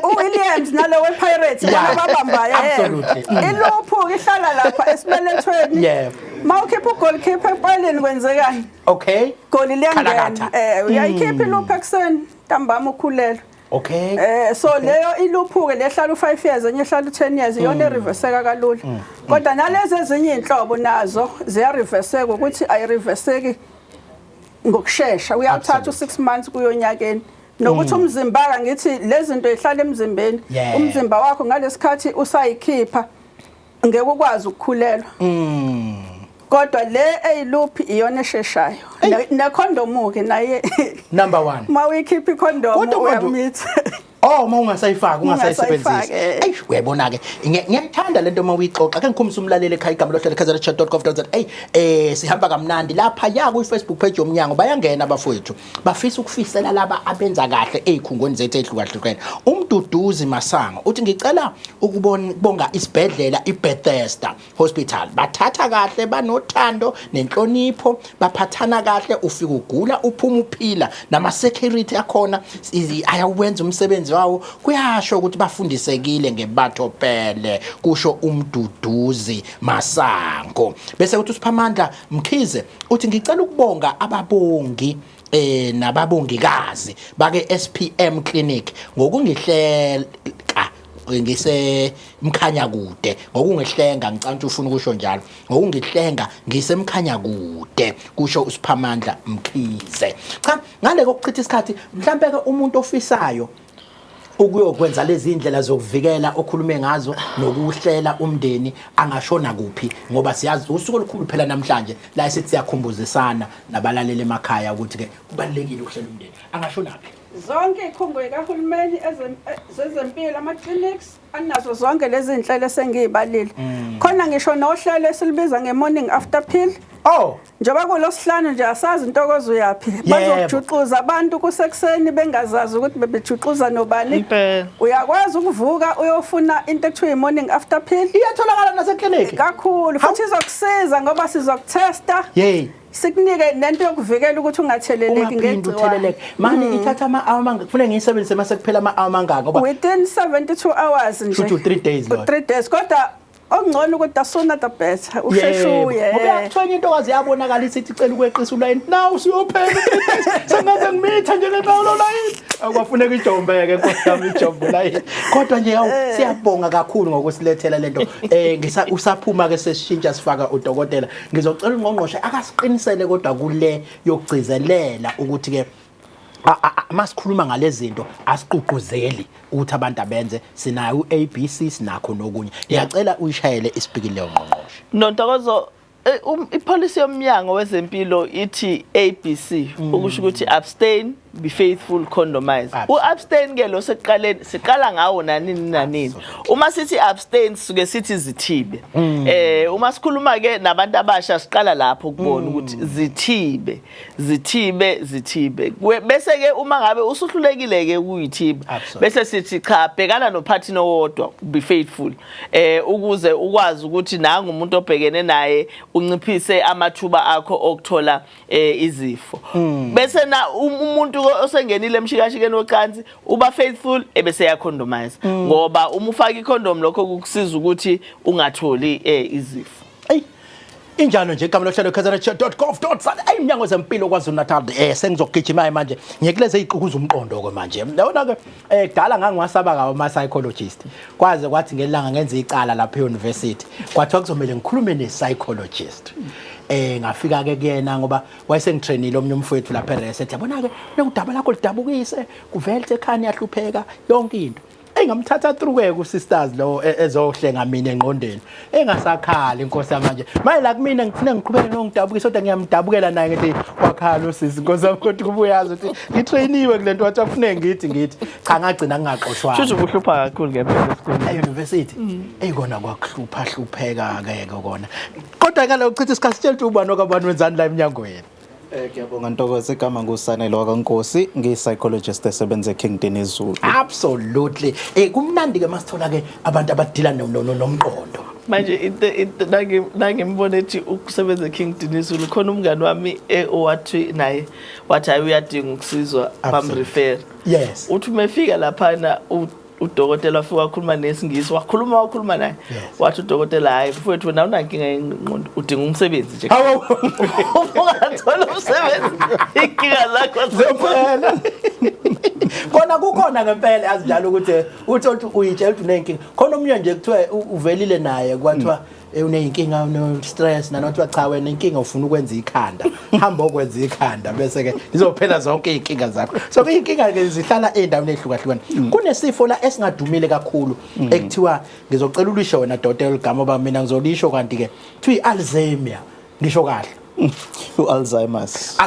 uWilliams nalo wePirates ababambayo iloop ihlala lapha esibelethweni mawukhipha ugoalkeeper empaleni kwenzekani goli liyangena uyayikhipha iloop ekseni ntambama ukhulelwa. So leyo iluphuke lehlala u5 years enye ehlala u10 years iyona reverseka kalula. Kodwa nalezi ezinye inhlobo nazo ziya reverseka ukuthi ayi reverseki ngokusheshsha uyathatha u6 months kuyonyakeni nokuthi umzimba ka ngithi lezi zinto ezihlala emzimbeni umzimba wakho ngalesikhathi usayikhipha ngeke ukwazi ukukhulelwa. Kodwa le eyiloop iyona esheshayo ne condom ke naye number 1 mawikhipha icondom uyamithi ungasayifaka ungasayisebenzisa uyabona ke ngiyayithanda lento mawuyixoxa ake ngikhombisa umlaleli ekhaya igama lohlelo khazaletchat.gov.za sihamba kamnandi lapha ya ku Facebook page yomnyango bayangena abafowethu bafisa ukufisela laba abenza kahle ezikhungweni zethu ezihlukahlukene. Umduduzi Masango uthi ngicela ukubonga isibhedlela iBethesda Hospital bathatha kahle banothando nenhlonipho baphathana kahle ufika ugula uphuma uphila nama security akhona ayawenza umsebenzi wawo kuyasho ukuthi bafundisekile ngebathopele kusho umduduzi Masango. Bese uthi uSiphamandla Mkhize uthi ngicela ukubonga ababongi nababongikazi bake SPM Clinic ngokungihlela ngise mkhanya kude ngokungihlenga ngicanga ufuna ukusho njalo ngokungihlenga ngisemkhanya kude kusho uSiphamandla Mkhize cha ngale kokuchitha isikhathi mhlambe ke umuntu ofisayo ukuyokwenza lezi indlela zokuvikela okhulume ngazo nokuhlela umndeni angashona kuphi ngoba siyazi usuku olukhulu phela namhlanje la sithi siyakhumbuzisana nabalaleli emakhaya ukuthi ke kubalekile ukuhlela umndeni angashona kuphi zonke ikhungo likahulumeni zezempilo ama-clinics anazo zonke lezi zinhlelo sengiyibalile khona ngisho nohlelo esilibiza nge-morning after pill njengoba kulosihlanu nje asazi intokozo uyaphhi bazojuxuza abantu kusekuseni bengazazi ukuthi bebejuxuza nobani uyakwazi ukuvuka uyofuna into ekuthiwa i-morning after pill iyatholakala naseklinikhi kakhulu futhi izokusiza ngoba sizokutesta sikunike nento yokuvikela ukuthi ungatheleleki ngegciwane manje ithatha ama-hour kufanele ngiyisebenzise mase kuphela ama-hour mangaka ngoba within 72 hours nje 3 days 3 days kodwa okungcono ukuthi asona the better usheshuye ngoba kuthiwa intokazi yabonakala isithi icela ukweqisa ulayini now siyophela sengaze ngimitha nje ngeqalo layini akwafuneka ijombeke nkosi yami ijombo layini kodwa nje siyabonga kakhulu ngokusilethela lento usaphuma ke sesishintsha sifaka udokotela ngizocela ungqongqoshe akasiqinisele kodwa kule yokugcizelela ukuthi ke masikhuluma ngalezi zinto asiqhuquzeli ukuthi abantu abenze sinayo uABC sinakho nokunye ngiyacela uyishayele isipikile ongqongqoshe Nontokozo ipolicy yomnyango wezempilo ithi ABC ukusho ukuthi abstain be faithful condomize uabstain ke lo seqaleni siqala ngawo nanini uma sithi abstain suke sithi zithibe uma sikhuluma ke nabantu abasha siqala lapho ukubona ukuthi zithibe bese ke uma ngabe usuhlulekile ke ukuyithiba bese sithi cha bhekana nophathini owodwa be faithful ukuze ukwazi ukuthi nanga umuntu obhekene naye unciphise amathuba akho okuthola izifo bese na umuntu osengenile emshikashikeni wecansi uba faithful ebese yacondomize ngoba uma ufaka icondom lokho kukusiza ukuthi ungatholi izifo injalo nje igama lohlelo kazana.gov.za iminyango zempilo kwaZulu-Natal sengizogijima manje ngiyekuleze iziqukuza umqondo ke manje yabona ke kudala ngangiwasaba kawo ama psychologist kwaze kwathi ngelanga ngenza icala lapha e-university kwathiwa kuzomela ngikhulume ne-psychologist ngafika ke kuyena ngoba wayesengitrainile omnye umfowethu lapha eresethi yabona ke nekudaba lakho lidabukise kuvele ekhaya yahlupheka yonke into ngamthatha through ke ku sisters lo ezohlenga mina engqondeni engasakhala inkosi manje manje la kumina ngifuna ngiqhubeke nongidabukisa kodwa ngiyamdabukela naye ngithi wakhala usisi inkosi yami kodwa kubuyazi ukuthi ngitrainiwe kulento wathi afune ngithi cha ngagcina ngingaqoshwa futhi ubuhlupha kakhulu ngempela esikoleni e-university eyikona kwakuhlupheka ke kona kodwa ke lo uchitha isikhathi sitshela ubani okabani wenzani la eminyangweni ngiyabonga Ntokozo igama nguSanele wakwaNkosi ngiyi-psychologist esebenza eKingdom Zulu. Absolutely kumnandi ke masithola ke abantu abadila nomqondo manje into nangimbona ethi ukusebenza eKingdom Zulu khona umngani wami owathi naye wathi hayi uyadinga ukusizwa bamrefer yes uthi umefika lapha udokotela wafika wakhuluma nesingisi wakhuluma naye wathi udokotela hayi mfowethu wena unankinga yenqondo udinga umsebenzi nje ungathola umsebenzi inkinga lakho zophela kona kukhona ngempela yazinjalo ukuthi uthi uyitshela ukuthi unenkinga khona omnye nje kuthiwa uvelile naye kwathiwa uneyinkinga no-stress nanothi cha wena inkinga ufuna ukwenza ikhanda hamba okwenza ikhanda bese ke lizophela zonke izinkinga zakho so inkinga ke zihlala endaweni ehlukahlukene kunesifo la esingadumile kakhulu ekuthiwa ngizocela ulisho wena Dr. Gama ba mina ngizolisho kanti ke kuthiwa i-Alzheimer ngisho kahle u-Alzheimer's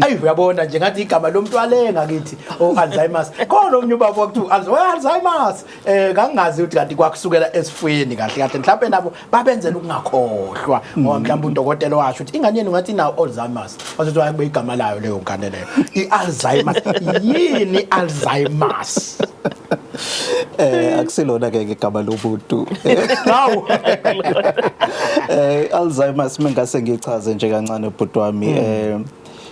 ayi uyabona nje ngathi igama lomuntu wale ngakithi Alzheimer's khona omnye ubaba wakuthiwa Alzheimer's ngangazi ukuthi kanti kwakusukela esifweni kahle mhlawumbe nabo babenzela ukungakhohlwa ngoba mhlawumbe udokotela washo ukuthi ingane yenu ngathi nawo Alzheimer's wathi wabe igama layo leyo ngane leyo i-Alzheimer's yini Alzheimer's akusilona ke igama lomuntu hawu Alzheimer's mengase ngichaze nje kancane ubhuti wami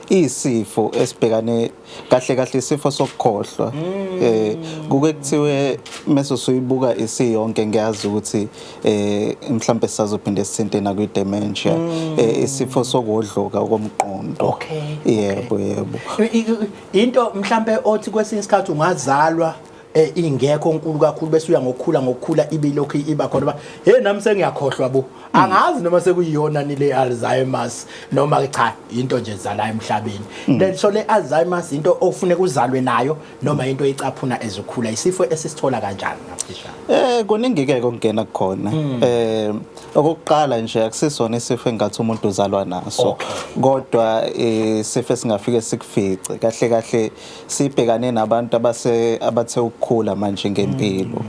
isifo esibhekane kahle isifo sokukhohlwa kuke kuthiwe mase soyibuka isiyonke ngiyazi ukuthi mhlambe sisazophinde sithinte na kwi-dementia isifo sokodloka komqondo okay yebo into mhlambe othi kwesinye isikhathi ungazalwa ingekho onkulu kakhulu bese uya ngokukhula ibilokhu iba khona ba hey nami sengiyakhohlwa bo angazi noma sekuyiyona ni le Alzheimer's noma cha into nje zala emhlabeni so le Alzheimer's into ofuneka uzalwe nayo noma into ecaphuna ezokhula isifo esisithola kanjani ngaphisha kuningi ke okungena kukhona okokuqala nje akusisona isifo engathi umuntu uzalwa naso kodwa isifo singafike sikufice kahle sibhekane nabantu abathe ukukhula manje ngempilo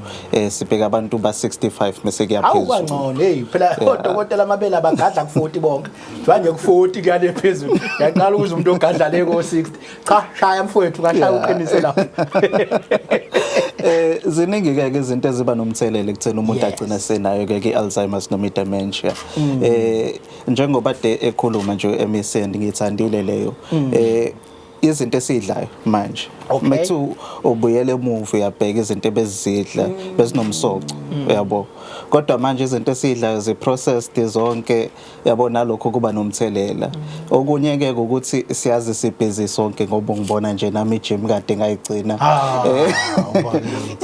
sibheka abantu ba 65 mase kuyaphezulu awukangcono hey phela odokotela amabele abagadla ku40 bonke njanje ku40 kuyale phezulu yaqala ukuze umuntu ogadla le ko 60 cha shaya mfowethu ngashaya uqinise lapho ziningi ke izinto eziba nomthelelo ekutheni umuntu agcina senayo ke Alzheimer's noma dementia njengoba ekhuluma nje emiseni ngithandile leyo izinto esidlayo manje mekuthu ubuyele emuva uyabheka izinto ebezidla bezinomsoco uyabo kodwa manje izinto esidlayo ziprocessed zonke yabo nalokho kuba nomthelela okunye ke ukuthi siyazi sibhizi sonke ngoba ngibona nje nami gym kade ngayigcina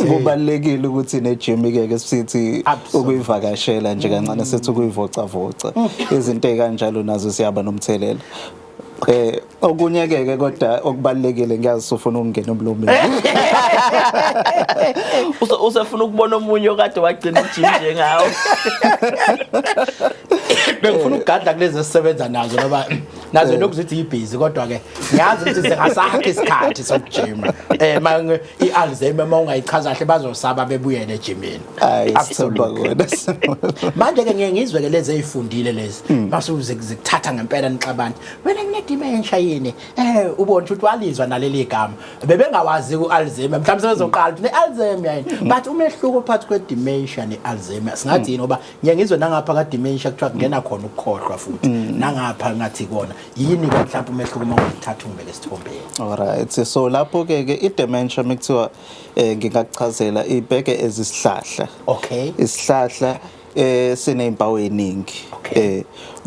kubalekile ukuthi ne gym ke sithi ukuyivakashela nje kancane sithi ukuyivocavoca izinto ezikanjalo nazo siyaba nomthelela okunye ke kodwa okubalekile ngiyazi ufuna ukungena emlomeni usefuna ukubona omunye okade wagcina igym njengawe bengifuna ukugadla kulezi esisebenza nazo ngoba nazo nokuzithi ibhizi kodwa ke ngiyazi ukuthi singasakha isikhathi sokujima manje iAlzheimer mawungayichaza kahle bazosaba bebuyele ejimini manje ke ngeke ngizwe ke lezi ezifundile lezi basuze zikuthatha ngempela nixabana wena nginedementia yini ubona ukuthi walizwa naleli gama bebengawazi uAlzheimer mhlawumbe sebezoqala ukuthi neAlzheimer yini but umehluko phakathi kwedementia neAlzheimer singathi yini ngoba ngeke ngizwe nangapha ka dementia kuthiwa kungena khona ukukhohlwa futhi nangapha ngathi kona yini ke mhlawumbe umehluko mawuthatha umbeke sithombeni alright so lapho ke idementia mekuthiwa ngingakuchazela ibheke ezisihlahla isihlahla sinezimpawu eziningi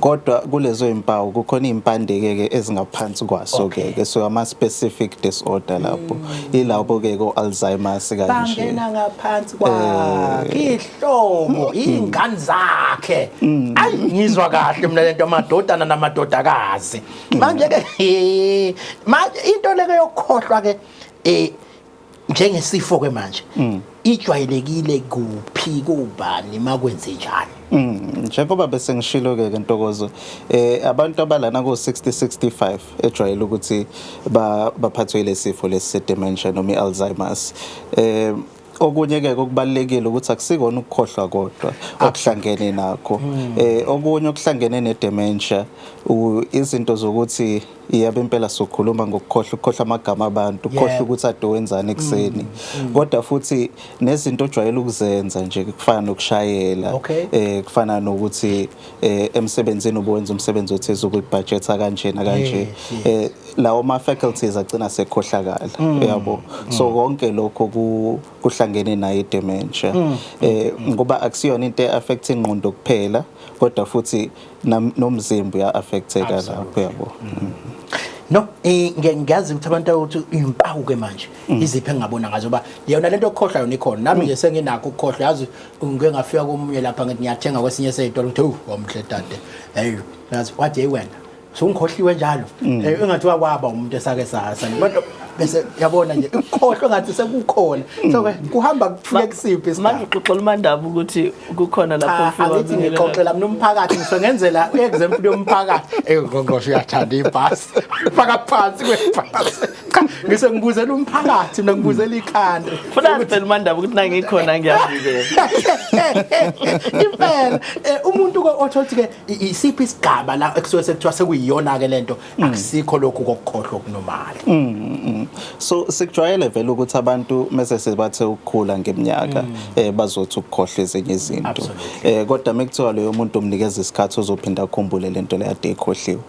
kodwa kulezo impawu kukhona impande ke ezingaphansi kwaso ke so ama specific disorder lapho ilapho ke ko Alzheimer's kanje bangena ngaphansi kwakhe ihlobo ingane zakhe ayi ngizwa kahle mina lento amadodana namadodakazi manje ke manje into leke yokukhohlwa ke njengesifo ke manje ijwayelekile kuphi kubani makwenze njani njengoba bese ngishilo ke Ntokozo abantu abalana ko 60-65 ejwayele ukuthi baphathwe lesifo lesidementia noma iAlzheimer's okunye ke okubalekile ukuthi akusikona ukukhohlwa kodwa okuhlangene nakho okunye okuhlangene nedementia izinto zokuthi iyabe impela sokhuluma ngokukhohlwa amagama abantu ukhohlwa ukuthi ade wenzani ekseni kodwa futhi nezinto ojwayele ukuzenza nje kufana nokushayela kufana nokuthi emsebenzini ubuwenza umsebenzi othize ukubudgetha kanjena kanje lawo ma faculties agcina sekhohlakala yabo so konke lokho kuhlangene nayo idementia ngoba akusiyona into affecting ingqondo kuphela kodwa futhi nomzimba uya affecteka lapho yabo no ngiyazi ukuthi abantu ukuthi impawu ke manje iziphe engabona ngazo ba yona lento okukhohlwa yona ikhona nami nje senginakho ukukhohlwa yazi ngeke ngafika komunye lapha ngithi ngiyathenga kwesinye seyitolo ukuthi wamhle dade hey yazi what day wena so ngikhohliwe njalo engathiwa kwaba umuntu esake sasa kodwa bese yabona nje ukukhohlwa ngathi sekukhona so ke kuhamba kufike kusiphi manje uxoxela uMandaba ukuthi kukhona lapho ufika ukuthi ngixoxela mina umphakathi ngisongenzela example yomphakathi ngongqosho uyathanda ibhasi ufaka phansi kwebhasi ngise ngibuzela umphakathi mina ngibuzela ikhanda funa phela uMandaba ukuthi nangikhona ngiyabizela impela umuntu othothi ke isiphi isigaba la ekusuke sekuthiwa sekuyiyona ke lento akusikho lokhu kokukhohlwa okunormal so sikujwayele vele ukuthi abantu mase sebathe ukukhula ngeminyaka bazothi ukukhohlwa ezinye izinto kodwa mekuthiwa leyo muntu umnikeza isikhathi uzophinda akhumbule lento le ade ikhohliwe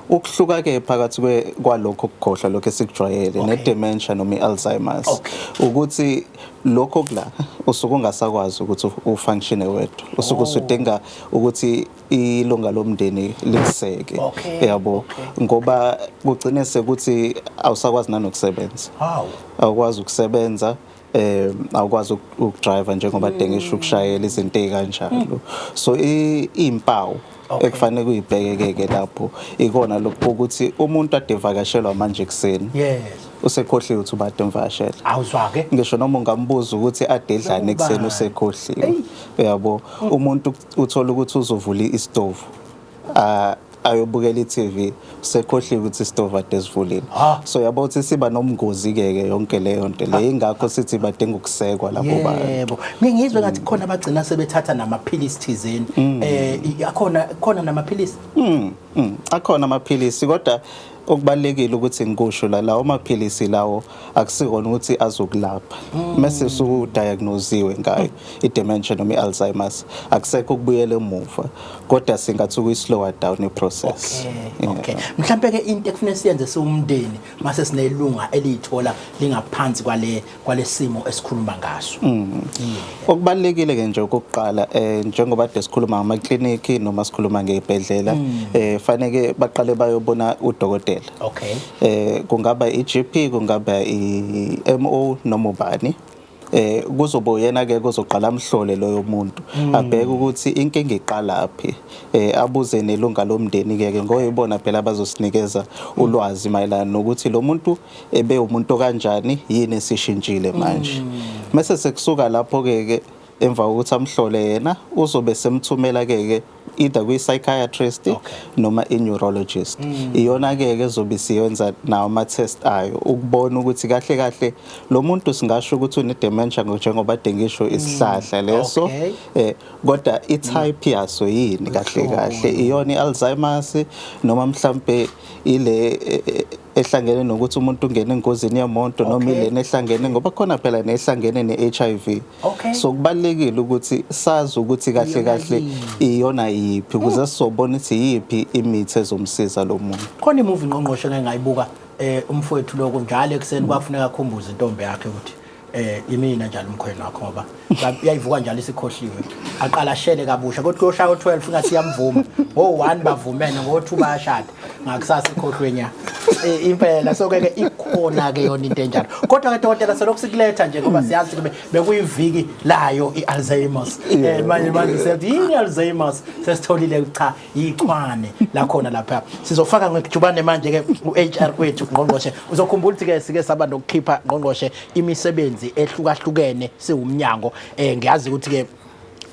ukuhluka ke phakathi kwalokho ukukhohlwa lokho esikujwayele nedementia noma iAlzheimer's ukuthi lokho kula usuke ungasakwazi ukuthi ufunction wedwa usuke usudinga ukuthi ilunga lomndeni likuseke yabo ngoba kugcine sekuthi awusakwazi nanokusebenza awukwazi ukusebenza awukwazi ukudrive njengoba dengisho ukushayela izinto ezikanjalo. So impawu ekufanele kuyibheke-ke lapho ikona lokho ukuthi umuntu ade vakashelwa manje kuseni usekhohliwe ukuthi ubade mvakashela. Awuzwake Ngisho noma ungambuza ukuthi ade edlani ekuseni usekhohliwe. Uyabo umuntu uthola ukuthi uzovula isitovu ayobukela iTV sekhohliwe ukuthi isitovu ade sivulile. So yabo ukuthi siba nomngozi-ke yonke leyo nto le ingakho sithi badinga ukusekwa lapho ba. Yebo. Ngizwe ngathi khona abagcina sebethatha namaphilisi thizeni. Khona namaphilisi. Akhona amaphilisi kodwa okubalekile ukuthi ngikusho lawo maphilisi lawo akusikona ukuthi azokulapha mase sudiagnosiwe ngayo i-dementia noma i-Alzheimer's akusekho ukubuyela emuva kodwa singathi ukuyi-slower down i-process. Okay. Mhlambe ke into ekufanele siyenze siwumndeni mase sinelunga elithola lingaphansi kwale simo esikhuluma ngaso. Okubalekile ke nje okokuqala njengoba ade sikhuluma ngama-clinic noma sikhuluma ngezibhedlela fanele baqale bayobona udokotela. Okay. Kungaba i-GP kungaba i-MO noma ubani kuzoba uyena ke kuzoqala amhlole loyo muntu abheke ukuthi inkinga iqalaphi abuze nelunga lomndeni ke ngoyibona phela bazosinikeza ulwazi mayelana nokuthi lo muntu ebe umuntu kanjani yini esishintshile manje mase sekusuka lapho ke emva kokuthi amhlole yena uzobe semthumela ke either kwi-psychiatrist noma i-neurologist. Iyona ke ezobe siyenza nawo ama-test ayo ukubona ukuthi kahle lo muntu singasho ukuthi une-dementia njengoba dengisho isihlahla leso kodwa i-type yaso yini kahle iyona i-Alzheimer's noma mhlambe ile ehlangene nokuthi umuntu ungena engozini yemoto noma ilena ehlangene ngoba khona phela nehlangene ne-HIV. So kubalekile ukuthi sazi ukuthi kahle iyona yiphi ukuze sizobona ukuthi yiphi imithi ezomsiza lo muntu. Khona imovie ngqongqoshe ngayibuka umfowethu lokho njalo ekseni kwafuneka akhumbuze intombi yakhe ukuthi imina njalo umkhwena wakho ngoba uyayivuka njalo isikhohliwe aqala shele kabusha kodwa kuyoshaya u12 ngathi yamvuma ngo1 bavumene ngo2 bayashada ngakusasa ikhohlwenya impela so ke ikhona ke yona into enjalo kodwa ke dokotela selokhu sikuletha nje ngoba siyazi kube bekuyiviki layo iAlzheimer's manje sethi yini iAlzheimer's sesitholile cha ichwane la khona lapha sizofaka ngejubane manje ke uHR kwethu ngqongqoshe uzokhumbula ukuthi ke sike saba nokukhipha ngqongqoshe imisebenzi ehlukahlukene siwumnyango ngiyazi ukuthi ke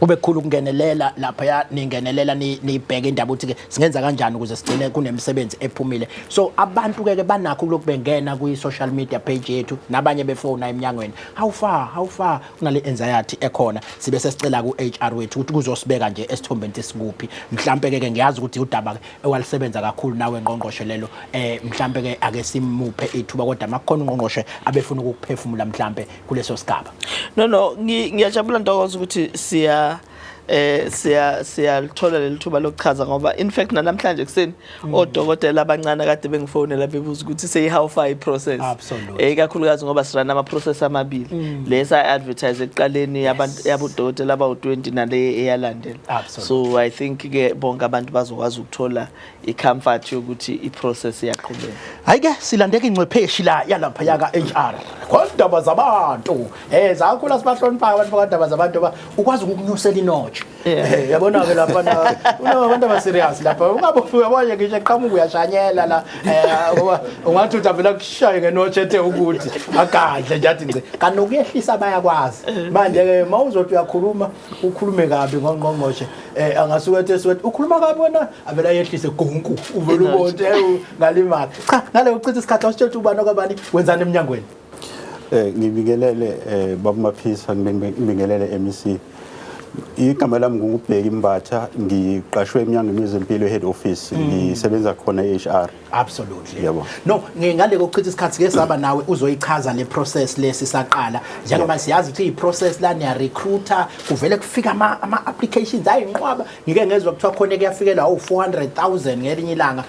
kube khulu kungenelela lapha ningenelela nibheke indaba ukuthi ke singenza kanjani ukuze sigcine kunemisebenzi ephumile so abantu ke banakho lokubengena kwi social media page yethu nabanye befona eminyangweni how far kunale anxiety ekhona sibe sesicela ku HR wethu ukuthi kuzosibeka nje esithombeni esikuphi mhlambe ke ngiyazi ukuthi udaba ewalisebenza kakhulu nawe ngqongqoshe lelo mhlambe ke ake simuphe ithuba kodwa makukhona ungqongqoshe abefuna ukuphefumula mhlambe kuleso sigaba no ngiyajabula Ntokozo ukuthi siyalithola lelithuba lokuchaza ngoba in fact namhlanje kuseni odokotela abancane kade bengifonela bebuza ukuthi say how far I process ikakhulukazi ngoba sirana ama process amabili lesa advertise ekuqaleni yabantu yabodokotela abawu20 nale eyalandela so I think ke bonke abantu bazokwazi ukuthola icomfort yokuthi iprocess iyaqhubeka hayike silandeka ingcepheshi la yalapha yaka HR kodaba zabantu zakhula sibahlonipha abantu bakadaba zabantu ukwazi ukukunyusela inotch yabona ke lapha unabantu aba serious lapha uyabona ngisho eqhamuka uyashanyela la ngoba ungathi utavela kushaye ngenotch ethe ukuthi akadle nje athi ngce kanokuyehlisa bayakwazi manje ke mawuzothi uyakhuluma ukhulume kabi ngqongqoshe angasuka ethi ukhuluma kabi wena avela yehlise gonku uvela ubonke ngalimali cha ngale uchitha isikhathi awusitshela ubani okwabani wenzani eminyangweni ngibingelele baba Maphisa ngibingelele MEC igama lami ngubheki Mbatha ngiqashwe eminyangweni yezempilo head office ngisebenza khona eHR absolutely yebo no ngingale kokuchitha isikhathi ke saba nawe uzoyichaza le process lesi saqala njengoba siyazi ukuthi iprocess la niya recruiter kuvele kufika ama applications ayinqwaba ngike ngezwe kuthiwa khona kuyafikela 400,000 ngelinye ilanga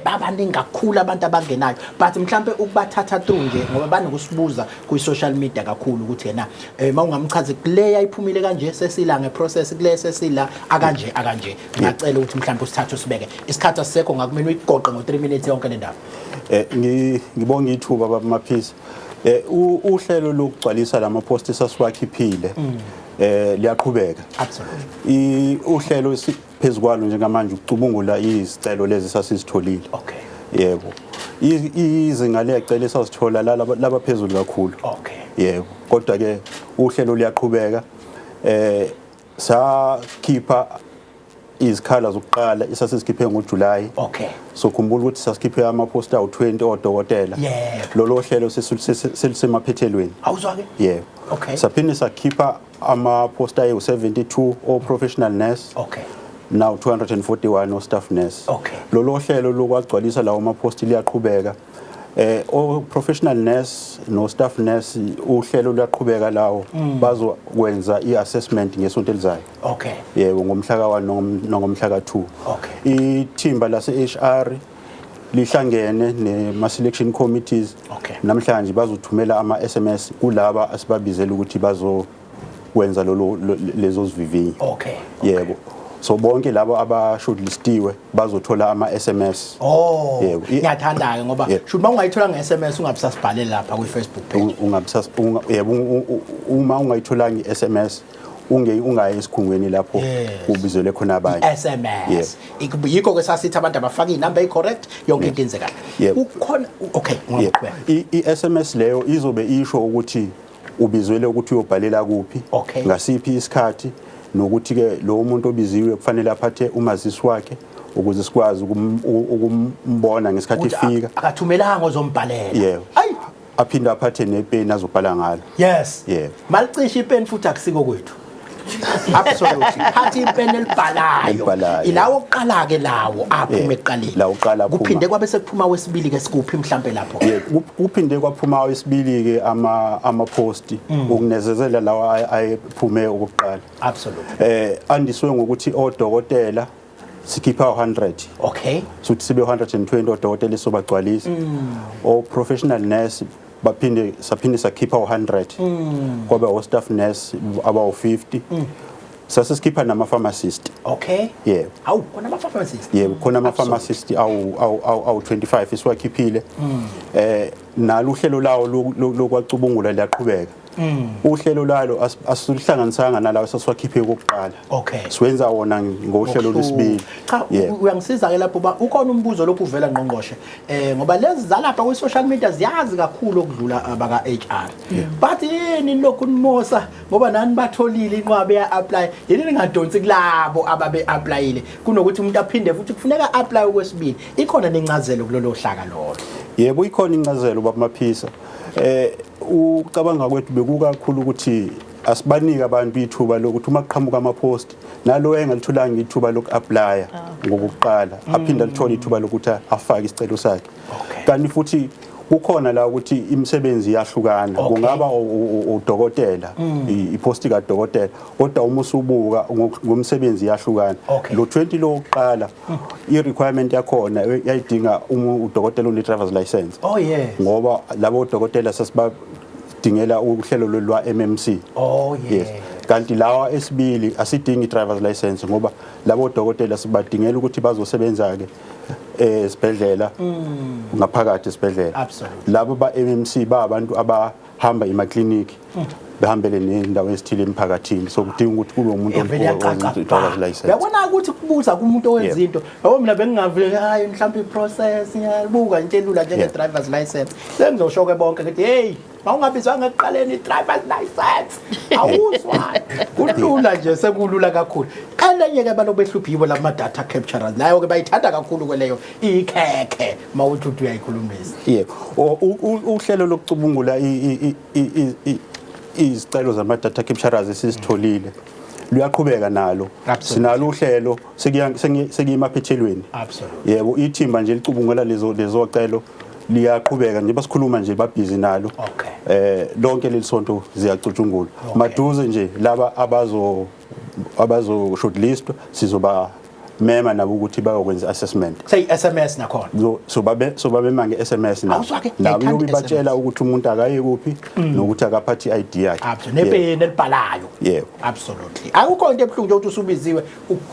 babaningi kakhulu abantu abangenayo but mhlambe ukubathatha through nje ngoba banokusibuza ku social media kakhulu ukuthi yena mawungamchaza kule yayiphumile kanje sesilanga process kule sesila akanje ngiyacela ukuthi mhlambe usithathe usibeke isikhathi asisekho ngakumele uyigoqe ngo3 minutes yonke le ndaba ngibonga ithuba baba Maphisa Uhlelo lokugcwalisa lama-post esasiwakhiphile liyaqhubeka. Absolutely. Uhlelo phezukwalo njengamanje ukucubungula izicelo lezi sasizitholile. Okay. Yebo. Izinga ley'celo esasithola laba phezulu kakhulu. Okay. Yebo. Kodwa ke uhlelo liyaqhubeka. Sakhipha izikhala zokuqala esasizikhiphe ngoJulayi. Okay. So khumbula ukuthi sasikhiphe ama-post awu-20 odokotela. Yebo. Lolo hlelo selisemaphethelweni. Awuzwa-ke? Yebo. Okay. Saphinde sakhipha ama-post ayi-72 o-professional nurse. Okay. Now 241 o-staff nurse. Okay. Lolo hlelo lokwagcwalisa lawo ma-post liyaqhubeka. O-professional nurse no-staff nurse uhlelo luyaqhubeka lawo bazokwenza i-assessment ngesonto elizayo. Okay. Yebo ngomhla ka-1 nongomhla ka-2. Okay. Ithimba lase-HR lihlangene nema-selection committees. Okay. Namhlanje bazothumela ama-SMS kulaba asibabizela ukuthi bazokwenza lezo zivivinyo. Okay. Yebo. So bonke labo abashortlistiwe bazothola ama-SMS. Oh. Yebo. Ngiyathanda-ke ngoba Yebo. should uma ungayithola nge-SMS ungabisasibhalele lapha kwi-Facebook page. Yebo uma ungayitholanga i-SMS ungayi esikhungweni lapho Yes. ubizelwe khona abanye. SMS. Yikho-ke sasithi abantu abafaka iy'namba eyi-correct yonke into enzekayo. Yebo. Ukhona okay, Yebo. I-SMS leyo izobe isho ukuthi ubizwele ukuthi uyobhalela kuphi, Okay. ngasiphi isikhathi, nokuthi ke lo muntu obiziwe kufanele aphathe umazisi wakhe ukuze sikwazi ukumbona ngesikhathi efika. Akathumelanga ozombhalela. Yebo. Ayi. Aphinde aphathe nepeni azobhala ngalo. Yes. Yebo. Malicisha ipeni futhi akusiko kwethu. Absolutely. Hathi ipeni elibhalayo. Ilawo oqala ke lawo aphuma eqaleni. Lawo oqala aphuma. Kuphinde kwabe sekuphuma wesibili ke sikuphi mhlambe lapho. Yebo, kuphinde kwaphuma wesibili ke ama-post ukunezezela lawa ayephume okokuqala. Absolutely. Andiswe ngokuthi odokotela sikhipha 100. Okay. Suthi sibe 120 odokotela esobagcwalisa. O professional nurse saphinde sakhipha 100. Kwabe o staff nurse about 50. Sasikhipha nama pharmacist. Okay. Yebo. Awu khona ama pharmacist. Yebo khona ama pharmacist awu 25 esiwakhiphile. Nalo uhlelo lawo lokwacubungula liyaqhubeka. Uhlelo lalo asihlanganisanga nalawo sasiwakhiphe kokuqala. Okay. Siwenza wona ngohlelo lwesibili. Cha uyangisiza ke lapho ba ukhona umbuzo lokhu uvela ngqongqoshe ngoba lezi zalapha kwi social media ziyazi kakhulu okudlula abaka HR. But yini lokhu nimosa ngoba nani batholile inqwabe ya apply yini ningadonsi kulabo ababe applyile kunokuthi umuntu aphinde futhi kufuneka apply okwesibili ikhona nencazelo kulolo hlaka lolo. Yebo ikhona incazelo babamaphisa. Ucabanga kwethu bekukakhulu ukuthi asibanike abantu ithuba lokuthi uma kuqhamuka ama-post nalo engalitholanga ithuba loku-applya ngokuqala aphinde alithole ithuba lokuthi afake isicelo sakhe. Kanti futhi kukhona la ukuthi imisebenzi iyahlukana kungaba udokotela iposti kadokotela kodwa uma usubuka ngomsebenzi iyahlukana. Lo 20 lokuqala i-requirement yakhona yayidinga udokotela one-driver's license. Oh yes. Ngoba labo dokotela sasibadingela uhlelo lwa MMC. Oh yes. Kanti lawa esibili asidingi i-driver's license ngoba labo dokotela sibadingela ukuthi bazosebenza ke esibhedlela ngaphakathi esibhedlela. Absolutely. Labo ba MMC ba abantu abahamba emakliniki behambele nendawo ezithile emphakathini so kudinga ukuthi kube umuntu driver's license. Yabona ukuthi kubuza kumuntu owenza into yabo mina bengingavile hayi mhlawumbe iprocess ngiyabuka into elula njenge driver's license sengizosho ke bonke ukuthi hey awungabizwanga ekuqaleni i-driver's license awuzwa kulula nje sekulula kakhulu. Enye ke abantu behluphiwe lama data capturers nayo ke bayithanda kakhulu kweleyo ikhekhe mawuthi uyayikhulumisa. Yebo uhlelo lokucubungula izicelo zama data capturers esizitholile luyaqhubeka nalo. Sinalo uhlelo sekuyimaphethelweni. Absolutely. Yebo ithimba nje licubungula lezo celo liyaqhubeka nje baskhuluma nje babhizi nalo. Lonke lelisonto ziyacutshungulwa maduze nje laba abazo shortlist sizoba mema nabo ukuthi bayokwenza assessment. Say SMS nakhona. So babe mange SMS nabo. Nabo yobe batshela ukuthi umuntu akaye kuphi nokuthi akaphathi ID yakhe. Absolutely. Nepeni elibhalayo. Yebo. Absolutely. Akukho into ebuhlungu ukuthi usubiziwe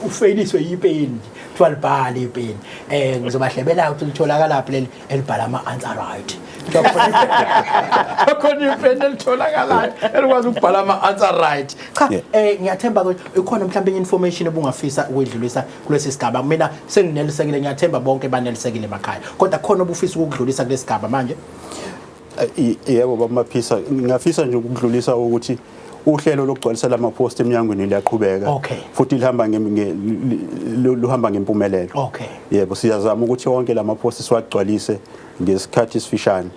ufailiswe yipeni. Kuthiwa libhala ipeni. Ngizobahlebela ukuthi litholakala lapha leli elibhala ama-answer right. Khona ipeni elitholakalayo elikwazi ukubhala ama-answer right. Cha, ngiyathemba ukuthi ikhona mhlawumbe information ebungafisa ukuyidlulisa kulesi sigaba. Mina senginelisekile, ngiyathemba bonke banelisekile emakhaya. Kodwa khona obufisa ukudlulisa kulesi sigaba manje? Yebo bamaphisa, ngingafisa nje ukudlulisa ukuthi uhlelo lokugcwalisa lama-post eminyangweni liyaqhubeka futhi luhamba ngempumelelo. Yebo siyazama ukuthi wonke lama-post siwagcwalise ngesikhathi esifishane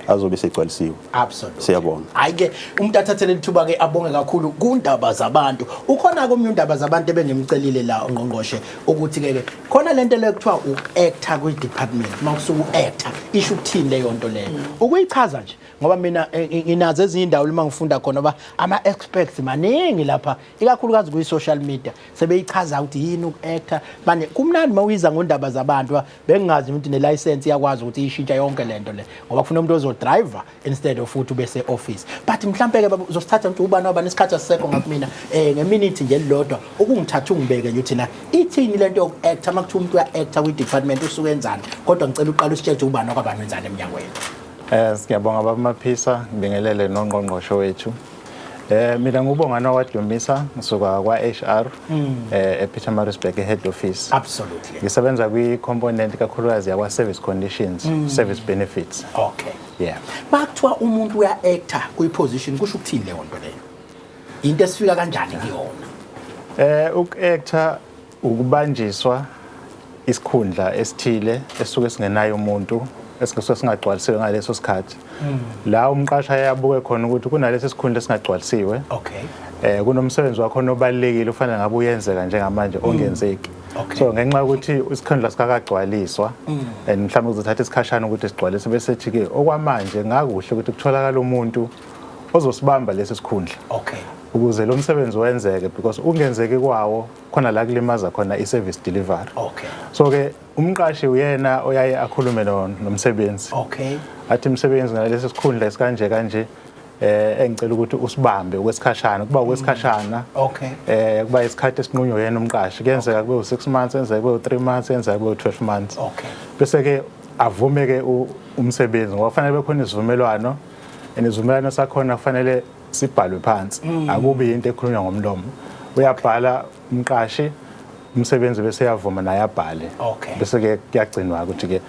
azobe segcwalisiwe. Absolutely. Siyabonga. Hayi-ke umuntu athathele lithuba ke abonge kakhulu kundaba zabantu. Ukhona komnye undaba zabantu ebengimcelile la ungqongqoshe ukuthi ke khona lento le kuthiwa u-actor kwi-department. Mawusuka u-actor isho ukuthini leyo nto leyo? Ukuyichaza nje ngoba mina nginazo ezinye indawo lima ngifunda khona ba ama-experts maningi lapha ikakhulukazi kwi-social media sebeyichaza ukuthi yini uku-actor. Manje kumnandi mawiza ngondaba zabantu bengingazi ukuthi ne-license yakwazi ukuthi ishintsha yonke lento le ngoba kufuna umuntu ozodriver instead of ukuthi ube se-office. But mhlampe ke uzosithatha ukuthi ubani oba nesikhathi asisekho ngakho mina ngeminute nje elilodwa ukungithatha ungibeke nje uthi na ithini lento yoku-actor makuthiwa umuntu uya-actor kwi-department usuke enzani kodwa ngicela uqala usitshele ubani okwabani wenzani eminyangweni. Siyabonga babaphisa ngibingelele nongqongqosho wethu. Mina ngubongana waDumisa ngisuka kwa HR ePietermaritzburg head office. Absolutely. Ngisebenza kwi component kakhulukazi yakwa service conditions, service benefits. Okay. Yeah. Bakuthiwa umuntu uya-actor kwi-position kusho ukuthini leyo nto leyo? Into esifika kanjani kuyona? Uku-actor ukubanjiswa isikhundla esithile esuke singenayo umuntu esikusuke singagcwalisiwe ngaleso sikhathi. La umqasha yabuke khona ukuthi kunalesi sikhundla esingagcwalisiwe. Okay. Kunomsebenzi wakho obalekile ufanele ngabe uyenzeka njengamanje ongenzeki. So ngenxa ukuthi isikhundla sikakagcwaliswa and mhlawumbe uzothatha isikhashana ukuthi sigcwalise bese ethi ke okwamanje ngakuhle ukuthi kutholakala umuntu ozosibamba lesi sikhundla. Okay. Ukuze lo msebenzi wenzeke because ungenzeki kwawo khona la kulimaza khona i-service delivery. Okay. So ke umqashi uyena oyaye akhulume nomsebenzi. Okay. Athi umsebenzi ngalesi sikhundla esikanje kanje engicela ukuthi usibambe okwesikhashana kuba okwesikhashana. Okay. Kuba isikhathi esinqunywe yena umqashi kuyenzeka kube u6 months kuyenzeka kube u3 months kuyenzeka kube u12 months. Okay. Bese ke avume ke umsebenzi ngoba kufanele bekhona isivumelwano enizivumelwano sakhona kufanele sibhalwe phansi akubi into ekhulunywa ngomlomo uyabhala umqashi umsebenzi bese yavuma naye abhale bese ke kuyagcinwa ukuthi ke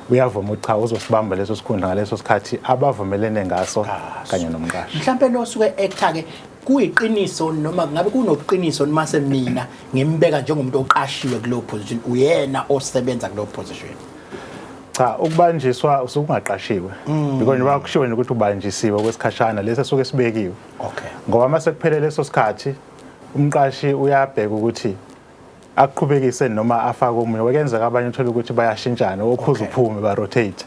uyavuma ucha uzosibamba leso sikhundla ngaleso sikhathi abavumelene ngaso kanye nomqashi. Mhlambe lo suke actor ke kuyiqiniso noma ngabe kunoqiniso noma semina ngimbeka njengomuntu oqashiwe kulo position uyena osebenza kulo position. Cha ukubanjiswa usukungaqashiwe because njengoba kushiwo ukuthi ubanjisiwe kwesikhashana lesi suke sibekiwe. Okay. Ngoba mase kuphele leso sikhathi umqashi uyabheka ukuthi aqhubekise noma afake omunye wekenzeka abanye uthola ukuthi bayashintshana ophuza uphume ba rotate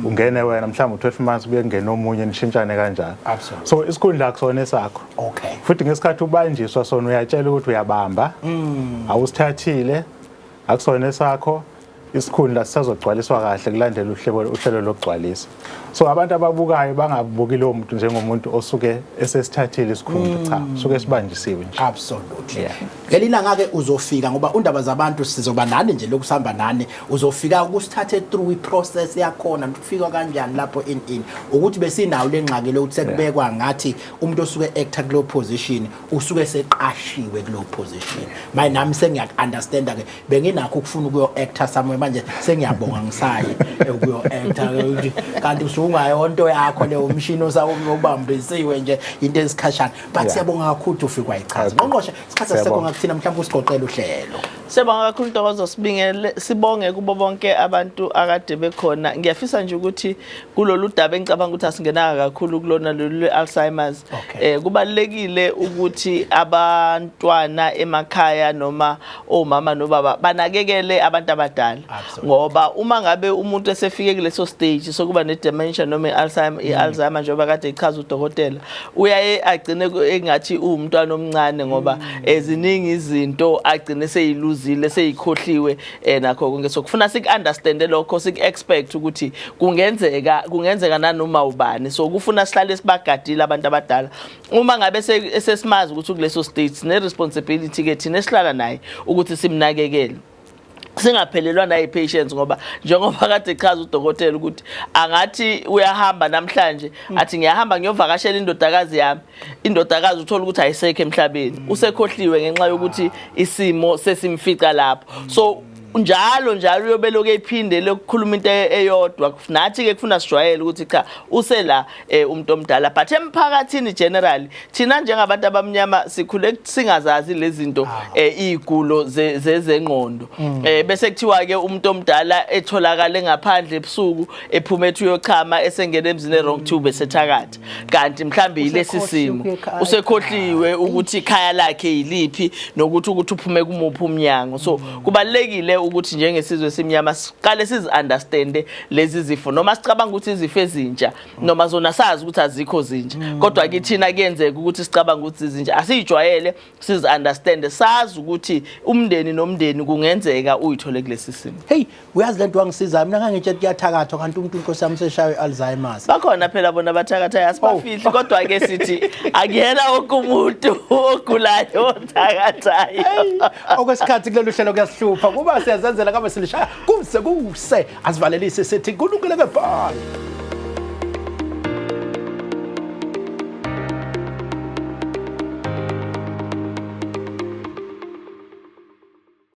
ungene wena mhlawumbe u12 months kuyengena omunye nishintshane kanjalo. So isikhundla akusona esakho. Okay. Futhi ngesikhathi ubanjiswa sona uyatshela ukuthi uyabamba awusithathile akusona esakho isikhundla sisazogcwaliswa kahle kulandela uhlelo lokugcwalisa. So abantu ababukayo bangabuki lo muntu njengomuntu osuke esesithathile isikhundla cha usuke sibanjisiwe nje. Absolutely. Ngelilanga ke uzofika ngoba undaba zabantu sizoba nani nje lokusihamba nani uzofika ukusithathe through iprocess yakhona ukufika kanjani lapho in ukuthi besinawo lengxaki lokuthi sekubekwa ngathi umuntu osuke actor kulo position usuke seqashiwe kulo position. Manje nami sengiya understand ke benginakho ukufuna ukuyo actor somewhere manje sengiyabonga ngisayi ukuyo actor kanti ungayonto yakho le umshini osawubambisiwe nje into esikhashana but siyabonga kakhulu ufika wayichaza ngqongqoshe isikhathi seseko ngakuthina mhlawumbe usigoqela uhlelo. Siyabonga kakhulu Ntokozo sibonge kubo bonke abantu akade bekhona. Ngiyafisa nje ukuthi kulolu daba engicabanga ukuthi asingenanga kakhulu kulona lolu Alzheimer's kubalekile ukuthi abantwana emakhaya noma omama nobaba banakekele abantu abadala ngoba uma ngabe umuntu esefike kuleso stage sokuba ne dementia noma i-Alzheimer njengoba kade ichaza udokotela uyaye agcine engathi umntwana omncane ngoba eziningi izinto agcine seyiluza seyiphuzile seyikhohliwe nakho konke so kufuna siku-understande lokho siku-expect ukuthi kungenzeka nanoma ubani so kufuna sihlale sibagadile abantu abadala uma ngabe sesimazi ukuthi kuleso state ne-responsibility ke thina esihlala naye ukuthi simnakekele singaphelelwa nayi patients ngoba njengoba kade chaza udokotela ukuthi angathi uyahamba namhlanje athi ngiyahamba ngiyovakashela indodakazi yami indodakazi uthola ukuthi ayisekho emhlabeni usekhohliwe ngenxa yokuthi isimo sesimfica lapho so njalo uyobeloku ephinde lokukhuluma into eyodwa nathi ke kufuna sijwayele ukuthi cha usela umuntu omdala but emphakathini generally thina njengabantu abamnyama sikhule singazazi lezi zinto izigulo zezengqondo bese kuthiwa ke umuntu omdala etholakala ngaphandle ebusuku ephumethe uyochama esengena emzini wrong tube esethakatha kanti mhlambe ilesi simo usekhohliwe ukuthi ikhaya lakhe yiliphi nokuthi uphume kumuphi umnyango so kubalekile ukuthi njengesizwe simnyama siqale sizi-understande lezi zifo noma sicabanga ukuthi izifo ezintsha noma zona sazi ukuthi azikho zintsha kodwa ke thina kuyenzeka ukuthi sicabanga ukuthi izintsha asijwayele sizi-understande sazi ukuthi umndeni nomndeni kungenzeka uyithole kulesi simo hey uyazi lento wangisiza mina ngangitshela kuyathakathwa kanti umuntu inkosi yami seshawe Alzheimer's bakhona phela bona bathakatha asibafihli kodwa ke sithi akuyena wonke umuntu ogulayo othakathayo okwesikhathi kulolu hlelo kuyasihlupha kuba siyazenzela kabe silishaya kuse asivalelise sithi kulungile ke bye.